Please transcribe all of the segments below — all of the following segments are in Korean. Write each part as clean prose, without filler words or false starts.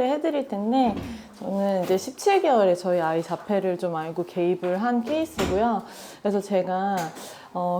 소개를 해드릴 텐데, 저는 이제 17개월에 저희 아이 자폐를 좀 알고 개입을 한 케이스고요. 그래서 제가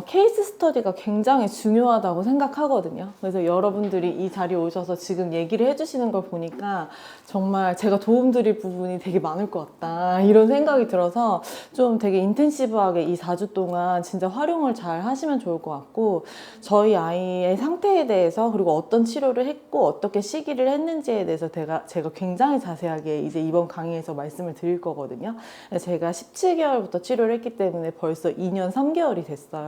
케이스 스터디가 굉장히 중요하다고 생각하거든요. 그래서 여러분들이 이 자리에 오셔서 지금 얘기를 해주시는 걸 보니까 정말 제가 도움드릴 부분이 되게 많을 것 같다, 이런 생각이 들어서 좀 되게 인텐시브하게 이 4주 동안 진짜 활용을 잘 하시면 좋을 것 같고, 저희 아이의 상태에 대해서, 그리고 어떤 치료를 했고 어떻게 시기를 했는지에 대해서 제가 굉장히 자세하게 이제 이번 강의에서 말씀을 드릴 거거든요. 제가 17개월부터 치료를 했기 때문에 벌써 2년 3개월이 됐어요.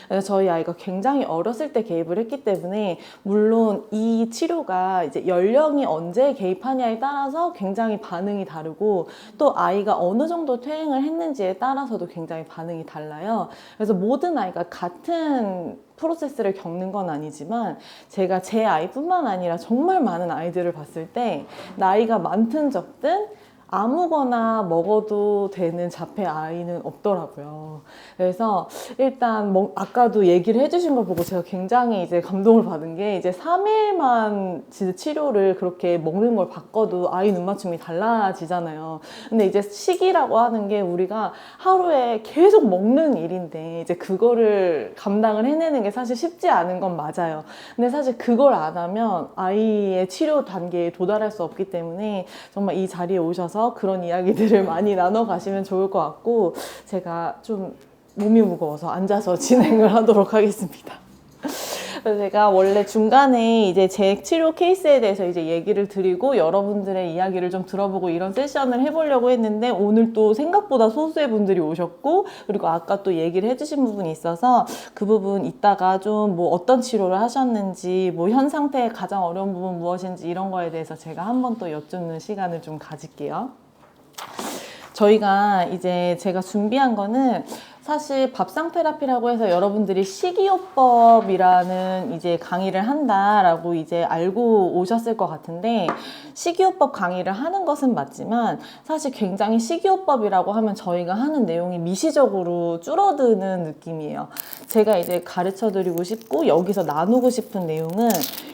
그래서 저희 아이가 굉장히 어렸을 때 개입을 했기 때문에, 물론 이 치료가 이제 연령이 언제 개입하냐에 따라서 굉장히 반응이 다르고, 또 아이가 어느 정도 퇴행을 했는지에 따라서도 굉장히 반응이 달라요. 그래서 모든 아이가 같은 프로세스를 겪는 건 아니지만, 제가 제 아이뿐만 아니라 정말 많은 아이들을 봤을 때 나이가 많든 적든 아무거나 먹어도 되는 자폐 아이는 없더라고요. 그래서 일단 아까도 얘기를 해주신 걸 보고 제가 굉장히 이제 감동을 받은 게, 이제 3일만 진짜 치료를 그렇게 먹는 걸 바꿔도 아이 눈 맞춤이 달라지잖아요. 근데 이제 식이라고 하는 게 우리가 하루에 계속 먹는 일인데, 이제 그거를 감당을 해내는 게 사실 쉽지 않은 건 맞아요. 근데 사실 그걸 안 하면 아이의 치료 단계에 도달할 수 없기 때문에, 정말 이 자리에 오셔서 그런 이야기들을 많이 나눠 가시면 좋을 것 같고, 제가 좀 몸이 무거워서 앉아서 진행을 하도록 하겠습니다. 그래서 제가 원래 중간에 이제 제 치료 케이스에 대해서 이제 얘기를 드리고 여러분들의 이야기를 좀 들어보고 이런 세션을 해보려고 했는데, 오늘 또 생각보다 소수의 분들이 오셨고, 그리고 아까 또 얘기를 해주신 부분이 있어서 그 부분 이따가 좀 뭐 어떤 치료를 하셨는지, 뭐 현 상태의 가장 어려운 부분 무엇인지, 이런 거에 대해서 제가 한번 또 여쭙는 시간을 좀 가질게요. 저희가 이제 제가 준비한 거는 사실 밥상 테라피라고 해서 여러분들이 식이요법이라는 이제 강의를 한다라고 이제 알고 오셨을 것 같은데, 식이요법 강의를 하는 것은 맞지만 사실 굉장히 식이요법이라고 하면 저희가 하는 내용이 미시적으로 줄어드는 느낌이에요. 제가 이제 가르쳐 드리고 싶고 여기서 나누고 싶은 내용은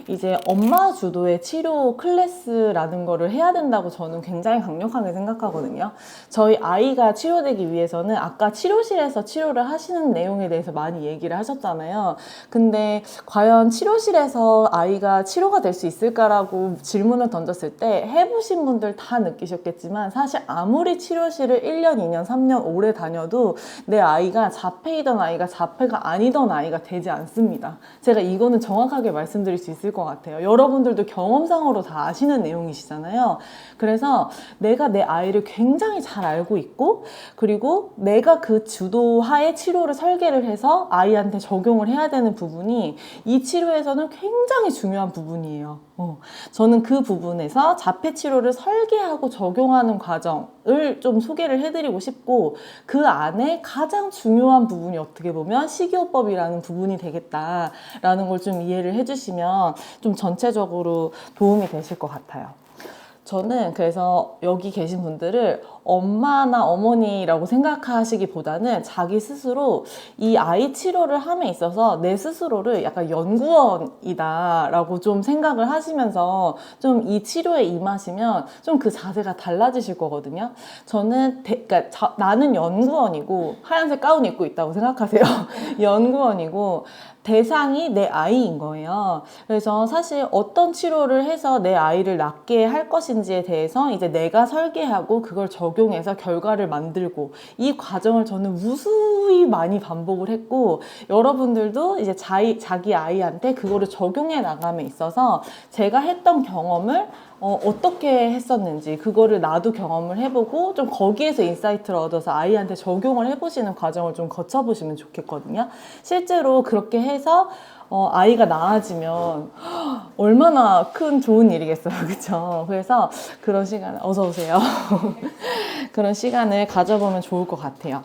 이제 엄마 주도의 치료 클래스라는 거를 해야 된다고 저는 굉장히 강력하게 생각하거든요. 저희 아이가 치료되기 위해서는, 아까 치료실에서 치료를 하시는 내용에 대해서 많이 얘기를 하셨잖아요. 근데 과연 치료실에서 아이가 치료가 될 수 있을까라고 질문을 던졌을 때 해보신 분들 다 느끼셨겠지만, 사실 아무리 치료실을 1년, 2년, 3년 오래 다녀도 내 아이가 자폐이던 아이가 자폐가 아니던 아이가 되지 않습니다. 제가 이거는 정확하게 말씀드릴 수 있을 것 같아요. 여러분들도 경험상으로 다 아시는 내용이시잖아요. 그래서 내가 내 아이를 굉장히 잘 알고 있고, 그리고 내가 그 주도하에 치료를 설계를 해서 아이한테 적용을 해야 되는 부분이 이 치료에서는 굉장히 중요한 부분이에요. 저는 그 부분에서 자폐 치료를 설계하고 적용하는 과정을 좀 소개를 해드리고 싶고, 그 안에 가장 중요한 부분이 어떻게 보면 식이요법이라는 부분이 되겠다라는 걸 좀 이해를 해주시면 좀 전체적으로 도움이 되실 것 같아요. 저는 그래서 여기 계신 분들을 엄마나 어머니라고 생각하시기보다는 자기 스스로 이 아이 치료를 함에 있어서 내 스스로를 약간 연구원이다 라고 좀 생각을 하시면서 좀 이 치료에 임하시면 좀 그 자세가 달라지실 거거든요. 저는 나는 연구원이고, 하얀색 가운 입고 있다고 생각하세요. 연구원이고 대상이 내 아이인 거예요. 그래서 사실 어떤 치료를 해서 내 아이를 낫게 할 것인지에 대해서 이제 내가 설계하고 그걸 적용해서 결과를 만들고, 이 과정을 저는 무수히 많이 반복을 했고, 여러분들도 이제 자기 아이한테 그거를 적용해 나감에 있어서 제가 했던 경험을 어떻게 했었는지 그거를 나도 경험을 해보고 좀 거기에서 인사이트를 얻어서 아이한테 적용을 해보시는 과정을 좀 거쳐보시면 좋겠거든요. 실제로 그렇게 해서 아이가 나아지면 얼마나 큰 좋은 일이겠어요. 그렇죠? 그래서 그런 시간을, 어서 오세요. 그런 시간을 가져보면 좋을 것 같아요.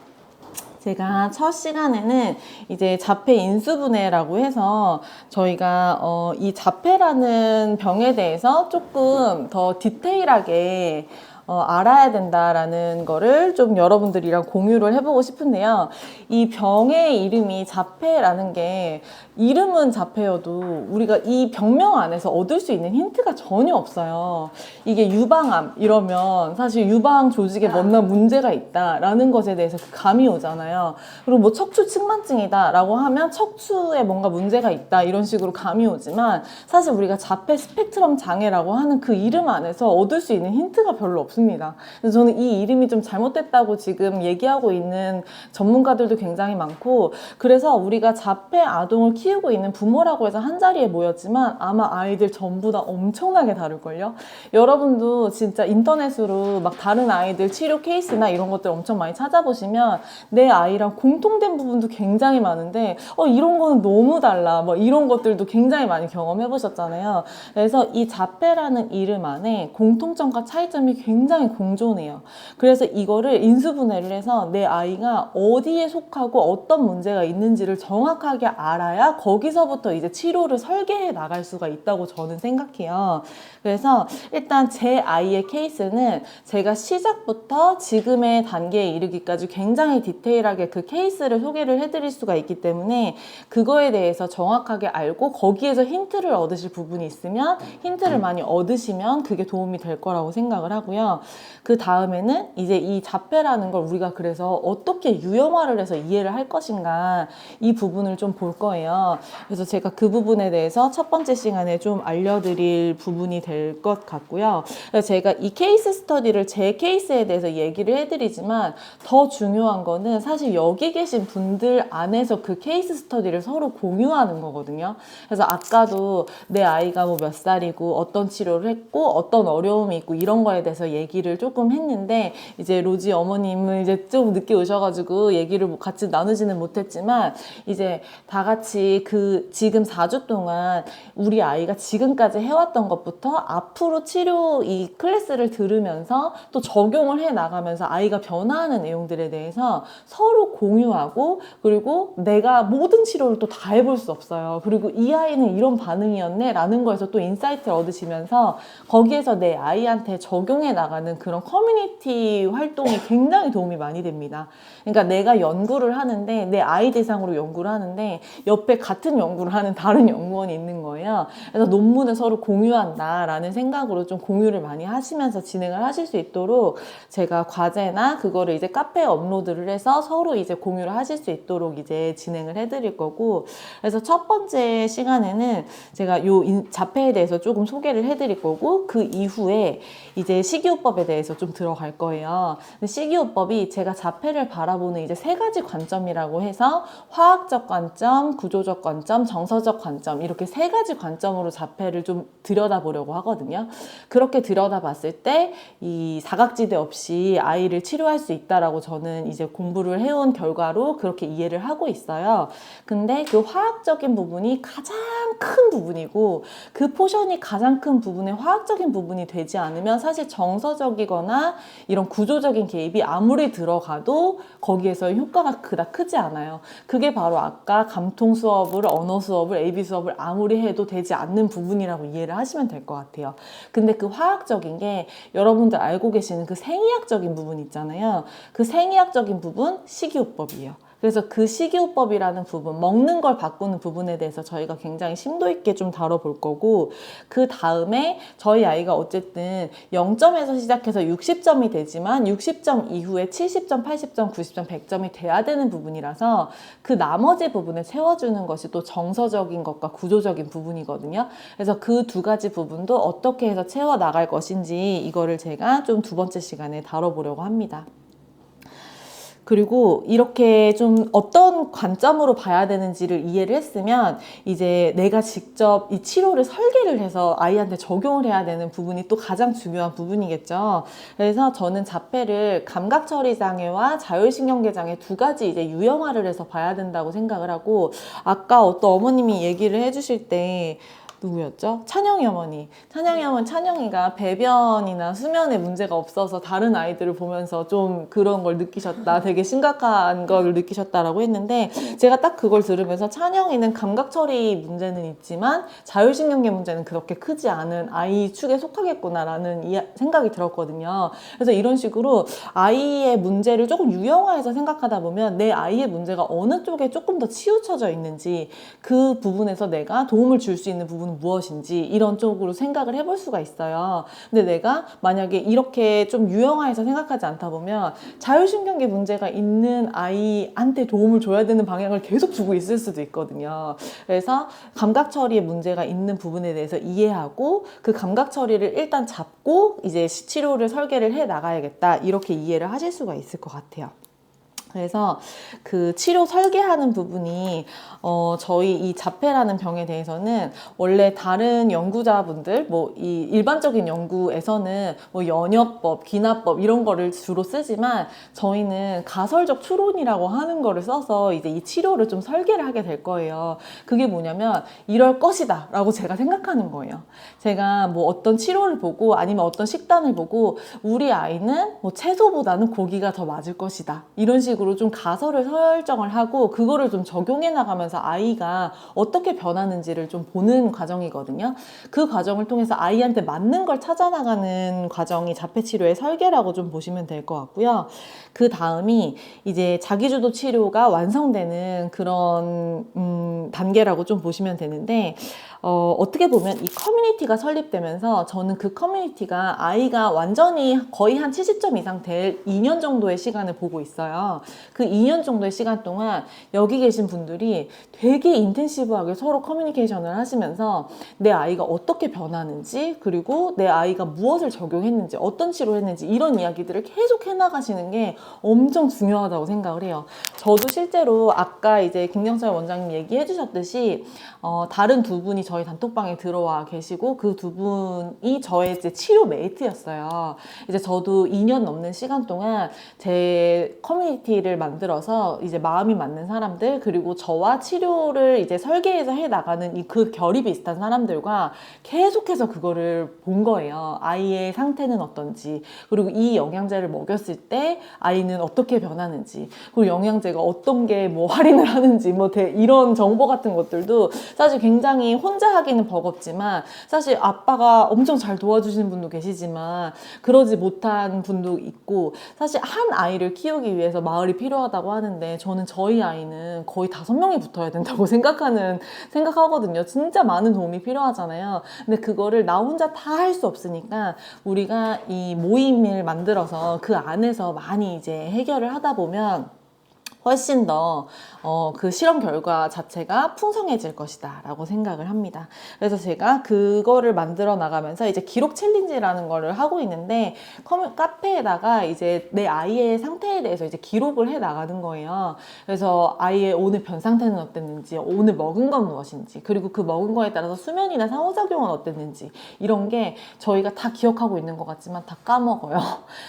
제가 첫 시간에는 이제 자폐 인수분해라고 해서 저희가 이 자폐라는 병에 대해서 조금 더 디테일하게 알아야 된다라는 거를 좀 여러분들이랑 공유를 해보고 싶은데요. 이 병의 이름이 자폐라는 게 이름은 자폐여도 우리가 이 병명 안에서 얻을 수 있는 힌트가 전혀 없어요. 이게 유방암 이러면 사실 유방 조직에 뭔가 문제가 있다라는 것에 대해서 감이 오잖아요. 그리고 뭐 척추 측만증이다라고 하면 척추에 뭔가 문제가 있다 이런 식으로 감이 오지만 사실 우리가 자폐 스펙트럼 장애라고 하는 그 이름 안에서 얻을 수 있는 힌트가 별로 없습니다. 그래서 저는 이 이름이 좀 잘못됐다고 지금 얘기하고 있는 전문가들도 굉장히 많고, 그래서 우리가 자폐 아동을 키우고 있는 부모라고 해서 한자리에 모였지만 아마 아이들 전부 다 엄청나게 다를걸요. 여러분도 진짜 인터넷으로 막 다른 아이들 치료 케이스나 이런 것들 엄청 많이 찾아보시면 내 아이랑 공통된 부분도 굉장히 많은데 이런 거는 너무 달라 뭐 이런 것들도 굉장히 많이 경험해 보셨잖아요. 그래서 이 자폐라는 이름 안에 공통점과 차이점이 굉장히 공존해요. 그래서 이거를 인수분해를 해서 내 아이가 어디에 속하고 어떤 문제가 있는지를 정확하게 알아야 거기서부터 이제 치료를 설계해 나갈 수가 있다고 저는 생각해요. 그래서 일단 제 아이의 케이스는 제가 시작부터 지금의 단계에 이르기까지 굉장히 디테일하게 그 케이스를 소개를 해드릴 수가 있기 때문에 그거에 대해서 정확하게 알고 거기에서 힌트를 얻으실 부분이 있으면 힌트를 많이 얻으시면 그게 도움이 될 거라고 생각을 하고요. 그 다음에는 이제 이 자폐라는 걸 우리가 그래서 어떻게 유형화를 해서 이해를 할 것인가 이 부분을 좀 볼 거예요. 그래서 제가 그 부분에 대해서 첫 번째 시간에 좀 알려드릴 부분이 될 것 같고요. 그래서 제가 이 케이스 스터디를 제 케이스에 대해서 얘기를 해드리지만 더 중요한 거는 사실 여기 계신 분들 안에서 그 케이스 스터디를 서로 공유하는 거거든요. 그래서 아까도 내 아이가 뭐 몇 살이고 어떤 치료를 했고 어떤 어려움이 있고 이런 거에 대해서 얘기를 조금 했는데 이제 로지 어머님은 이제 좀 늦게 오셔가지고 얘기를 뭐 같이 나누지는 못했지만 이제 다 같이 그 지금 4주 동안 우리 아이가 지금까지 해왔던 것부터 앞으로 치료 이 클래스를 들으면서 또 적용을 해 나가면서 아이가 변화하는 내용들에 대해서 서로 공유하고, 그리고 내가 모든 치료를 또 다 해볼 수 없어요. 그리고 이 아이는 이런 반응이었네 라는 거에서 또 인사이트를 얻으시면서 거기에서 내 아이한테 적용해 나가는 그런 커뮤니티 활동이 굉장히 도움이 많이 됩니다. 그러니까 내가 연구를 하는데 내 아이 대상으로 연구를 하는데 옆에 같은 연구를 하는 다른 연구원이 있는 거예요. 그래서 논문을 서로 공유한다라는 생각으로 좀 공유를 많이 하시면서 진행을 하실 수 있도록 제가 과제나 그거를 이제 카페에 업로드를 해서 서로 이제 공유를 하실 수 있도록 이제 진행을 해드릴 거고, 그래서 첫 번째 시간에는 제가 요 자폐에 대해서 조금 소개를 해드릴 거고 그 이후에 이제 식이요법에 대해서 좀 들어갈 거예요. 식이요법이 제가 자폐를 바라보는 이제 세 가지 관점이라고 해서 화학적 관점, 구조적 관점, 정서적 관점 이렇게 세 가지 관점으로 자폐를 좀 들여다보려고 하거든요. 그렇게 들여다봤을 때 이 사각지대 없이 아이를 치료할 수 있다라고 저는 이제 공부를 해온 결과로 그렇게 이해를 하고 있어요. 근데 그 화학적인 부분이 가장 큰 부분이고 그 포션이 가장 큰 부분의 화학적인 부분이 되지 않으면 사실 정서적이거나 이런 구조적인 개입이 아무리 들어가도 거기에서 효과가 그닥 크지 않아요. 그게 바로 아까 감통 수업을, 언어 수업을, AB 수업을 아무리 해도 되지 않는 부분이라고 이해를 하시면 될 것 같아요. 근데 그 화학적인 게 여러분들 알고 계시는 그 생의학적인 부분 있잖아요. 그 생의학적인 부분 식이요법이에요. 그래서 그 식이요법이라는 부분, 먹는 걸 바꾸는 부분에 대해서 저희가 굉장히 심도 있게 좀 다뤄볼 거고, 그 다음에 저희 아이가 어쨌든 0점에서 시작해서 60점이 되지만 60점 이후에 70점, 80점, 90점, 100점이 돼야 되는 부분이라서 그 나머지 부분을 채워주는 것이 또 정서적인 것과 구조적인 부분이거든요. 그래서 그 두 가지 부분도 어떻게 해서 채워 나갈 것인지 이거를 제가 좀 두 번째 시간에 다뤄보려고 합니다. 그리고 이렇게 좀 어떤 관점으로 봐야 되는지를 이해를 했으면 이제 내가 직접 이 치료를 설계를 해서 아이한테 적용을 해야 되는 부분이 또 가장 중요한 부분이겠죠. 그래서 저는 자폐를 감각처리 장애와 자율신경계 장애 두 가지 이제 유형화를 해서 봐야 된다고 생각을 하고, 아까 어떤 어머님이 얘기를 해주실 때 누구였죠? 찬영이 어머니. 찬영이가 배변이나 수면에 문제가 없어서 다른 아이들을 보면서 좀 그런 걸 느끼셨다. 되게 심각한 걸 느끼셨다라고 했는데 제가 딱 그걸 들으면서 찬영이는 감각 처리 문제는 있지만 자율신경계 문제는 그렇게 크지 않은 아이 축에 속하겠구나라는 생각이 들었거든요. 그래서 이런 식으로 아이의 문제를 조금 유형화해서 생각하다 보면 내 아이의 문제가 어느 쪽에 조금 더 치우쳐져 있는지 그 부분에서 내가 도움을 줄 수 있는 부분은 무엇인지 이런 쪽으로 생각을 해볼 수가 있어요. 근데 내가 만약에 이렇게 좀 유형화해서 생각하지 않다 보면 자율신경계 문제가 있는 아이한테 도움을 줘야 되는 방향을 계속 주고 있을 수도 있거든요. 그래서 감각 처리에 문제가 있는 부분에 대해서 이해하고 그 감각 처리를 일단 잡고 이제 치료를 설계를 해 나가야겠다. 이렇게 이해를 하실 수가 있을 것 같아요. 그래서 그 치료 설계하는 부분이 저희 이 자폐라는 병에 대해서는 원래 다른 연구자분들 뭐 이 일반적인 연구에서는 뭐 연역법, 기나법 이런 거를 주로 쓰지만 저희는 가설적 추론이라고 하는 거를 써서 이제 이 치료를 좀 설계를 하게 될 거예요. 그게 뭐냐면 이럴 것이다 라고 제가 생각하는 거예요. 제가 뭐 어떤 치료를 보고 아니면 어떤 식단을 보고 우리 아이는 뭐 채소보다는 고기가 더 맞을 것이다. 이런 식으로 좀 가설을 설정을 하고 그거를 좀 적용해 나가면서 아이가 어떻게 변하는지를 좀 보는 과정이거든요. 그 과정을 통해서 아이한테 맞는 걸 찾아 나가는 과정이 자폐치료의 설계라고 좀 보시면 될 것 같고요. 그 다음이 이제 자기주도 치료가 완성되는 그런 단계라고 좀 보시면 되는데 어떻게 보면 이 커뮤니티가 설립되면서 저는 그 커뮤니티가 아이가 완전히 거의 한 70점 이상 될 2년 정도의 시간을 보고 있어요. 그 2년 정도의 시간 동안 여기 계신 분들이 되게 인텐시브하게 서로 커뮤니케이션을 하시면서 내 아이가 어떻게 변하는지 그리고 내 아이가 무엇을 적용했는지 어떤 치료했는지 이런 이야기들을 계속 해나가시는 게 엄청 중요하다고 생각을 해요. 저도 실제로 아까 이제 김경철 원장님 얘기해 주셨듯이 다른 두 분이 저희 단톡방에 들어와 계시고 그 두 분이 저의 이제 치료 메이트였어요. 이제 저도 2년 넘는 시간 동안 제 커뮤니티를 만들어서 이제 마음이 맞는 사람들 그리고 저와 치료를 이제 설계해서 해 나가는 이 그 결이 비슷한 사람들과 계속해서 그거를 본 거예요. 아이의 상태는 어떤지 그리고 이 영양제를 먹였을 때 아이는 어떻게 변하는지 그리고 영양제가 어떤 게 뭐 할인을 하는지 뭐 이런 정보 같은 것들도 사실 굉장히 혼자 하기는 버겁지만 사실 아빠가 엄청 잘 도와주시는 분도 계시지만 그러지 못한 분도 있고 사실 한 아이를 키우기 위해서 마을이 필요하다고 하는데 저는 저희 아이는 거의 5명이 붙어야 된다고 생각하거든요. 진짜 많은 도움이 필요하잖아요. 근데 그거를 나 혼자 다 할 수 없으니까 우리가 이 모임을 만들어서 그 안에서 많이 이제 해결을 하다 보면 훨씬 더 그 실험 결과 자체가 풍성해질 것이다 라고 생각을 합니다. 그래서 제가 그거를 만들어 나가면서 이제 기록 챌린지라는 거를 하고 있는데 카페에다가 이제 내 아이의 상태에 대해서 이제 기록을 해 나가는 거예요. 그래서 아이의 오늘 변 상태는 어땠는지 오늘 먹은 건 무엇인지 그리고 그 먹은 거에 따라서 수면이나 상호작용은 어땠는지 이런 게 저희가 다 기억하고 있는 것 같지만 다 까먹어요.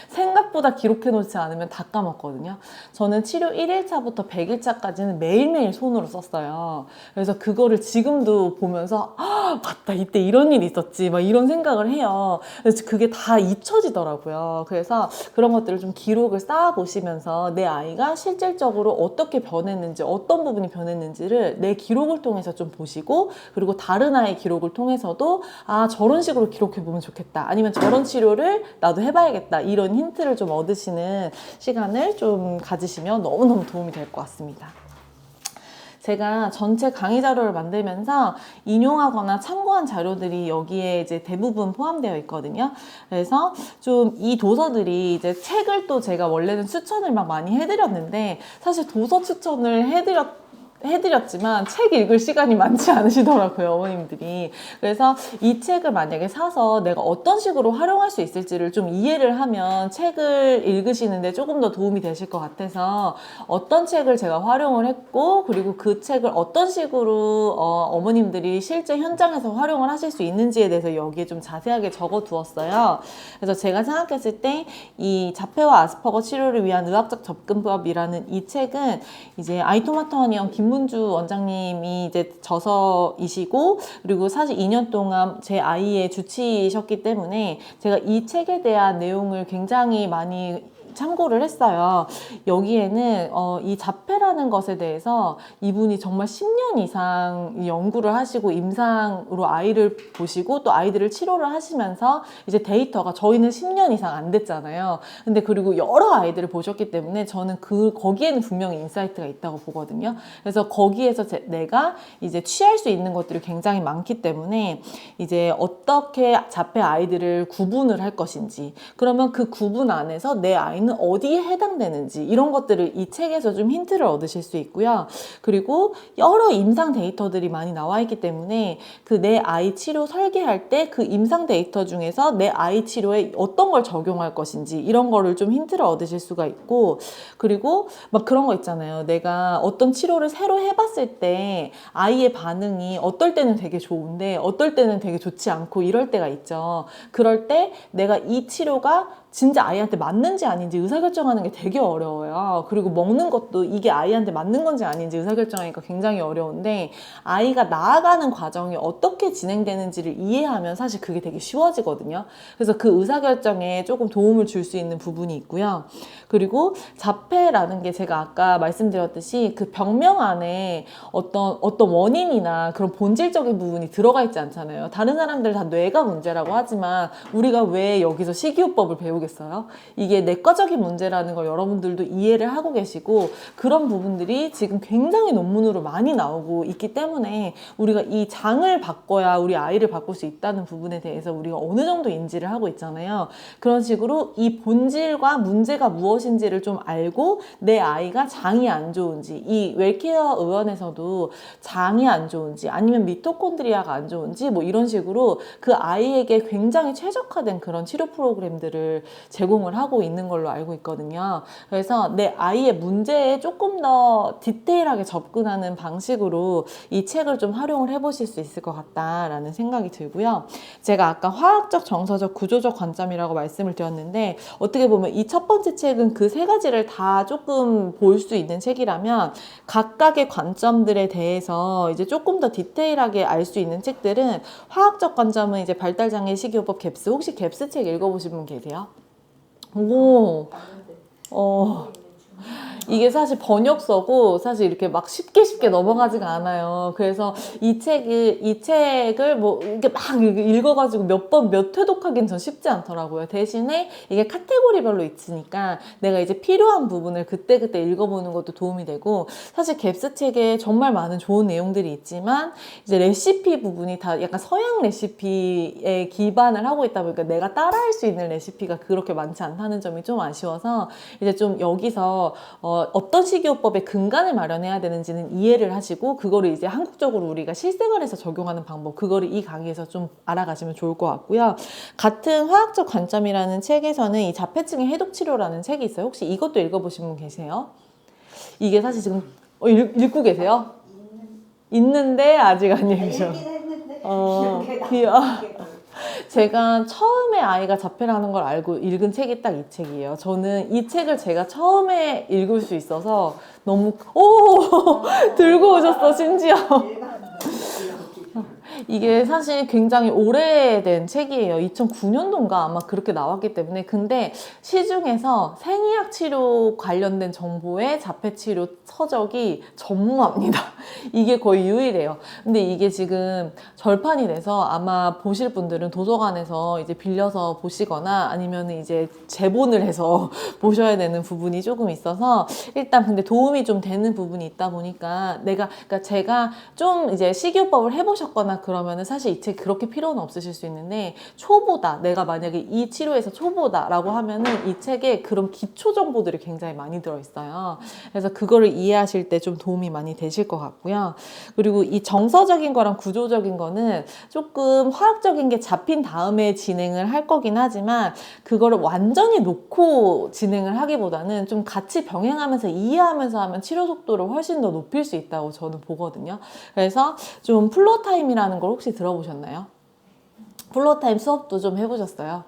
생각보다 기록해 놓지 않으면 다 까먹거든요. 저는 치료 1일차부터 100일차까지는 매일매일 손으로 썼어요. 그래서 그거를 지금도 보면서 맞다 이때 이런 일이 있었지 막 이런 생각을 해요. 그래서 그게 다 잊혀지더라고요. 그래서 그런 것들을 좀 기록을 쌓아 보시면서 내 아이가 실질적으로 어떻게 변했는지 어떤 부분이 변했는지를 내 기록을 통해서 좀 보시고 그리고 다른 아이 기록을 통해서도 저런 식으로 기록해 보면 좋겠다 아니면 저런 치료를 나도 해봐야겠다 이런 힌트를 좀 얻으시는 시간을 좀 가지시면 너무너무 도움이 될 것 같습니다. 제가 전체 강의 자료를 만들면서 인용하거나 참고한 자료들이 여기에 이제 대부분 포함되어 있거든요. 그래서 좀 이 도서들이 이제 책을 또 제가 원래는 추천을 막 많이 해드렸는데 사실 도서 추천을 해드렸지만 책 읽을 시간이 많지 않으시더라고요, 어머님들이. 그래서 이 책을 만약에 사서 내가 어떤 식으로 활용할 수 있을지를 좀 이해를 하면 책을 읽으시는데 조금 더 도움이 되실 것 같아서 어떤 책을 제가 활용을 했고 그리고 그 책을 어떤 식으로 어머님들이 실제 현장에서 활용을 하실 수 있는지에 대해서 여기에 좀 자세하게 적어 두었어요. 그래서 제가 생각했을 때 이 자폐와 아스퍼거 치료를 위한 의학적 접근법이라는 이 책은 이제 아이토마토니언 김문희 김문주 원장님이 이제 저서이시고, 그리고 사실 2년 동안 제 아이의 주치셨기 때문에 제가 이 책에 대한 내용을 굉장히 많이 참고를 했어요. 여기에는 이 자폐라는 것에 대해서 이분이 정말 10년 이상 연구를 하시고 임상으로 아이를 보시고 또 아이들을 치료를 하시면서 이제 데이터가 저희는 10년 이상 안 됐잖아요. 근데 그리고 여러 아이들을 보셨기 때문에 저는 거기에는 분명히 인사이트가 있다고 보거든요. 그래서 거기에서 내가 이제 취할 수 있는 것들이 굉장히 많기 때문에 이제 어떻게 자폐 아이들을 구분을 할 것인지, 그러면 그 구분 안에서 내 아이는 어디에 해당되는지 이런 것들을 이 책에서 좀 힌트를 얻으실 수 있고요. 그리고 여러 임상 데이터들이 많이 나와 있기 때문에 그 내 아이 치료 설계할 때 그 임상 데이터 중에서 내 아이 치료에 어떤 걸 적용할 것인지 이런 거를 좀 힌트를 얻으실 수가 있고, 그리고 막 그런 거 있잖아요. 내가 어떤 치료를 새로 해봤을 때 아이의 반응이 어떨 때는 되게 좋은데 어떨 때는 되게 좋지 않고 이럴 때가 있죠. 그럴 때 내가 이 치료가 진짜 아이한테 맞는지 아닌지 의사결정하는 게 되게 어려워요. 그리고 먹는 것도 이게 아이한테 맞는 건지 아닌지 의사결정하니까 굉장히 어려운데, 아이가 나아가는 과정이 어떻게 진행되는지를 이해하면 사실 그게 되게 쉬워지거든요. 그래서 그 의사결정에 조금 도움을 줄 수 있는 부분이 있고요. 그리고 자폐라는 게 제가 아까 말씀드렸듯이 그 병명 안에 어떤 원인이나 그런 본질적인 부분이 들어가 있지 않잖아요. 다른 사람들 다 뇌가 문제라고 하지만 우리가 왜 여기서 식이요법을 배우겠어요? 이게 내과적인 문제라는 걸 여러분들도 이해를 하고 계시고, 그런 부분들이 지금 굉장히 논문으로 많이 나오고 있기 때문에 우리가 이 장을 바꿔야 우리 아이를 바꿀 수 있다는 부분에 대해서 우리가 어느 정도 인지를 하고 있잖아요. 그런 식으로 이 본질과 문제가 무엇인지를 좀 알고 내 아이가 장이 안 좋은지, 이 웰케어 의원에서도 장이 안 좋은지 아니면 미토콘드리아가 안 좋은지 뭐 이런 식으로 그 아이에게 굉장히 최적화된 그런 치료 프로그램들을 제공을 하고 있는 걸로 알고 있거든요. 그래서 내 아이의 문제에 조금 더 디테일하게 접근하는 방식으로 이 책을 좀 활용을 해보실 수 있을 것 같다라는 생각이 들고요. 제가 아까 화학적, 정서적, 구조적 관점이라고 말씀을 드렸는데, 어떻게 보면 이 첫 번째 책은 그 세 가지를 다 조금 볼 수 있는 책이라면, 각각의 관점들에 대해서 이제 조금 더 디테일하게 알 수 있는 책들은, 화학적 관점은 이제 발달장애 식이요법 갭스, 혹시 갭스 책 읽어보신 분 계세요? 오, 이게 사실 번역서고 사실 이렇게 막 쉽게 넘어가지가 않아요. 그래서 이 책을 뭐 이렇게 막 읽어가지고 몇 회 독하기는 전 쉽지 않더라고요. 대신에 이게 카테고리별로 있으니까 내가 이제 필요한 부분을 그때그때 읽어보는 것도 도움이 되고, 사실 갭스 책에 정말 많은 좋은 내용들이 있지만 이제 레시피 부분이 다 약간 서양 레시피에 기반을 하고 있다 보니까 내가 따라할 수 있는 레시피가 그렇게 많지 않다는 점이 좀 아쉬워서, 이제 좀 여기서 어떤 식이요법의 근간을 마련해야 되는지는 이해를 하시고, 그거를 이제 한국적으로 우리가 실생활에서 적용하는 방법, 그거를 이 강의에서 좀 알아가시면 좋을 것 같고요. 같은 화학적 관점이라는 책에서는 이 자폐증의 해독치료라는 책이 있어요. 혹시 이것도 읽어보신 분 계세요? 이게 사실 지금 읽고 계세요? 있는데 아직 안 읽으셔. 제가 처음에 아이가 자폐라는 걸 알고 읽은 책이 딱 이 책이에요. 저는 이 책을 제가 처음에 읽을 수 있어서 너무 들고 오셨어, 심지어. 이게 사실 굉장히 오래된 책이에요. 2009년도인가 아마 그렇게 나왔기 때문에. 근데 시중에서 생이학 치료 관련된 정보의 자폐 치료 서적이 전무합니다. 이게 거의 유일해요. 근데 이게 지금 절판이 돼서 아마 보실 분들은 도서관에서 이제 빌려서 보시거나 아니면 이제 재본을 해서 보셔야 되는 부분이 조금 있어서, 일단 근데 도움이 좀 되는 부분이 있다 보니까 그러니까 제가 좀 이제 식이요법을 해보셨거나 그러면은 사실 이 책 그렇게 필요는 없으실 수 있는데, 초보다, 내가 만약에 이 치료에서 초보다라고 하면은 이 책에 그런 기초 정보들이 굉장히 많이 들어있어요. 그래서 그거를 이해하실 때 좀 도움이 많이 되실 것 같고요. 그리고 이 정서적인 거랑 구조적인 거는 조금 화학적인 게 잡힌 다음에 진행을 할 거긴 하지만, 그거를 완전히 놓고 진행을 하기보다는 좀 같이 병행하면서 이해하면서 하면 치료 속도를 훨씬 더 높일 수 있다고 저는 보거든요. 그래서 좀 플로타임이라는 걸 혹시 들어보셨나요? 플로어 타임 수업도 좀 해보셨어요?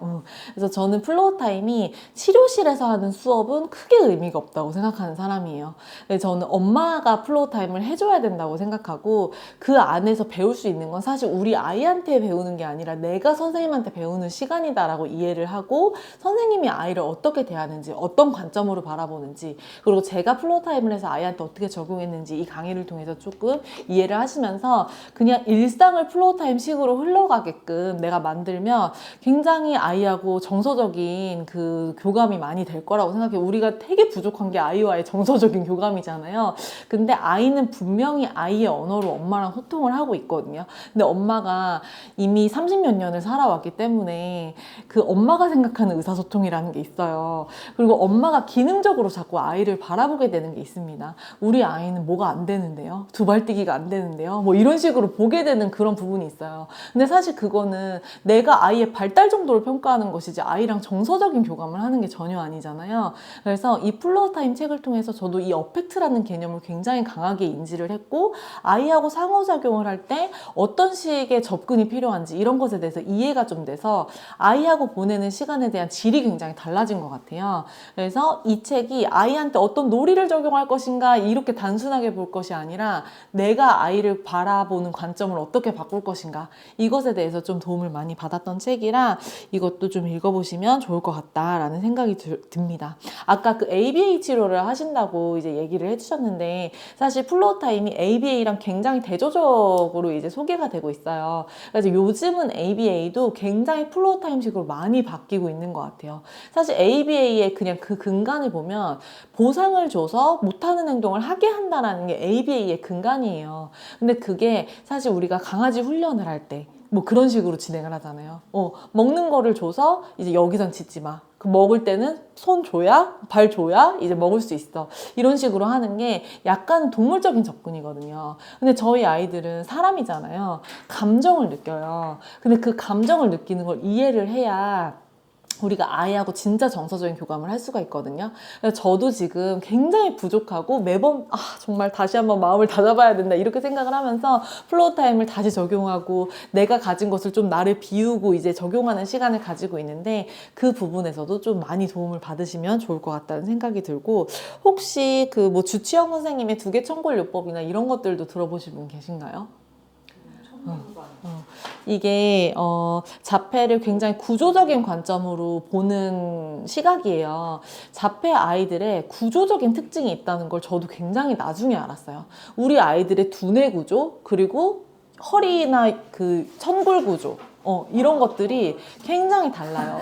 그래서 저는 플로어 타임이 치료실에서 하는 수업은 크게 의미가 없다고 생각하는 사람이에요. 그래서 저는 엄마가 플로어 타임을 해줘야 된다고 생각하고 그 안에서 배울 수 있는 건 사실 우리 아이한테 배우는 게 아니라 내가 선생님한테 배우는 시간이다라고 이해를 하고 선생님이 아이를 어떻게 대하는지 어떤 관점으로 바라보는지 그리고 제가 플로어 타임을 해서 아이한테 어떻게 적용했는지 이 강의를 통해서 조금 이해를 하시면서 그냥 일상을 플로어 타임 식으로 흘러가게끔 내가 만들면 굉장히 아이하고 정서적인 그 교감이 많이 될 거라고 생각해요. 우리가 되게 부족한 게 아이와의 정서적인 교감이잖아요. 근데 아이는 분명히 아이의 언어로 엄마랑 소통을 하고 있거든요. 근데 엄마가 이미 30몇 년을 살아왔기 때문에 그 엄마가 생각하는 의사소통이라는 게 있어요. 그리고 엄마가 기능적으로 자꾸 아이를 바라보게 되는 게 있습니다. 우리 아이는 뭐가 안 되는데요? 두 발 뛰기가 안 되는데요? 뭐 이런 식으로 보게 되는 그런 부분이 있어요. 근데 사실 그거는 내가 아이의 발달 정도를 평가하는 것이지 아이랑 정서적인 교감을 하는 게 전혀 아니잖아요. 그래서 이 플로어 타임 책을 통해서 저도 이 어펙트라는 개념을 굉장히 강하게 인지를 했고 아이하고 상호작용을 할 때 어떤 식의 접근이 필요한지 이런 것에 대해서 이해가 좀 돼서 아이하고 보내는 시간에 대한 질이 굉장히 달라진 것 같아요. 그래서 이 책이 아이한테 어떤 놀이를 적용할 것인가 이렇게 단순하게 볼 것이 아니라 내가 아이를 바라보는 관점을 어떻게 바꿀 것인가 이것에 대해서 좀 도움을 많이 받았던 책이라 이것도 좀 읽어보시면 좋을 것 같다라는 생각이 듭니다. 아까 그 ABA 치료를 하신다고 이제 얘기를 해주셨는데 사실 플로어 타임이 ABA랑 굉장히 대조적으로 이제 소개가 되고 있어요. 그래서 요즘은 ABA도 굉장히 플로어 타임식으로 많이 바뀌고 있는 것 같아요. 사실 ABA의 그냥 그 근간을 보면 보상을 줘서 못하는 행동을 하게 한다는 게 ABA의 근간이에요. 근데 그게 사실 우리가 강아지 훈련을 할 때 뭐 그런 식으로 진행을 하잖아요. 먹는 거를 줘서 이제 여기선 짖지 마. 그 먹을 때는 손 줘야 발 줘야 이제 먹을 수 있어. 이런 식으로 하는 게 약간 동물적인 접근이거든요. 근데 저희 아이들은 사람이잖아요. 감정을 느껴요. 근데 그 감정을 느끼는 걸 이해를 해야 우리가 아이하고 진짜 정서적인 교감을 할 수가 있거든요. 그래서 저도 지금 굉장히 부족하고 매번 정말 다시 한번 마음을 다잡아야 된다 이렇게 생각을 하면서 플로우 타임을 다시 적용하고 내가 가진 것을 좀 나를 비우고 이제 적용하는 시간을 가지고 있는데 그 부분에서도 좀 많이 도움을 받으시면 좋을 것 같다는 생각이 들고 혹시 그 뭐 주치영 선생님의 두개 청골요법이나 이런 것들도 들어보신 분 계신가요? 이게 자폐를 굉장히 구조적인 관점으로 보는 시각이에요. 자폐 아이들의 구조적인 특징이 있다는 걸 저도 굉장히 나중에 알았어요. 우리 아이들의 두뇌 구조 그리고 허리나 그 천골 구조 이런 것들이 굉장히 달라요.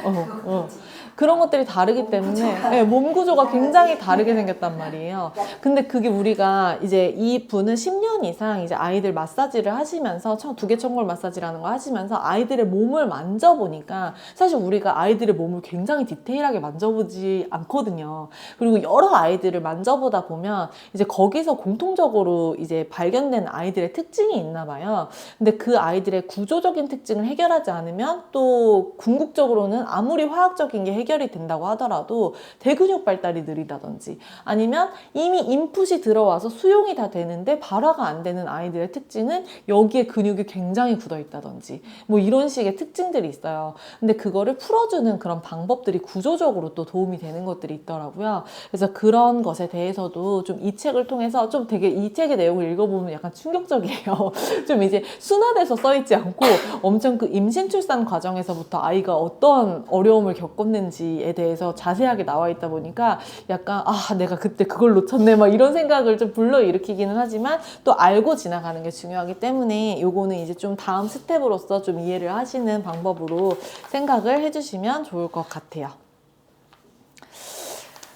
그런 것들이 다르기 때문에 네, 몸 구조가 굉장히 다르게 생겼단 말이에요. 근데 그게 우리가 이제 이 분은 10년 이상 이제 아이들 마사지를 하시면서 두개 청골 마사지라는 거 하시면서 아이들의 몸을 만져보니까 사실 우리가 아이들의 몸을 굉장히 디테일하게 만져보지 않거든요. 그리고 여러 아이들을 만져보다 보면 이제 거기서 공통적으로 이제 발견된 아이들의 특징이 있나 봐요. 근데 그 아이들의 구조적인 특징을 해결하지 않으면 또 궁극적으로는 아무리 화학적인 게 해결이 된다고 하더라도 대근육 발달이 느리다든지 아니면 이미 인풋이 들어와서 수용이 다 되는데 발화가 안 되는 아이들의 특징은 여기에 근육이 굉장히 굳어 있다든지 뭐 이런 식의 특징들이 있어요. 근데 그거를 풀어주는 그런 방법들이 구조적으로 또 도움이 되는 것들이 있더라고요. 그래서 그런 것에 대해서도 좀 이 책을 통해서 좀 되게 이 책의 내용을 읽어보면 약간 충격적이에요. 좀 이제 순화돼서 써있지 않고 엄청 그 임신 출산 과정에서부터 아이가 어떤 어려움을 겪었는지에 대해서 자세하게 나와 있다 보니까 약간 내가 그때 그걸 놓쳤네 막 이런 생각을 좀 불러일으키기는 하지만 또 알고 지나가는 게 중요하기 때문에 요거는 이제 좀 다음 스텝으로서 좀 이해를 하시는 방법으로 생각을 해주시면 좋을 것 같아요.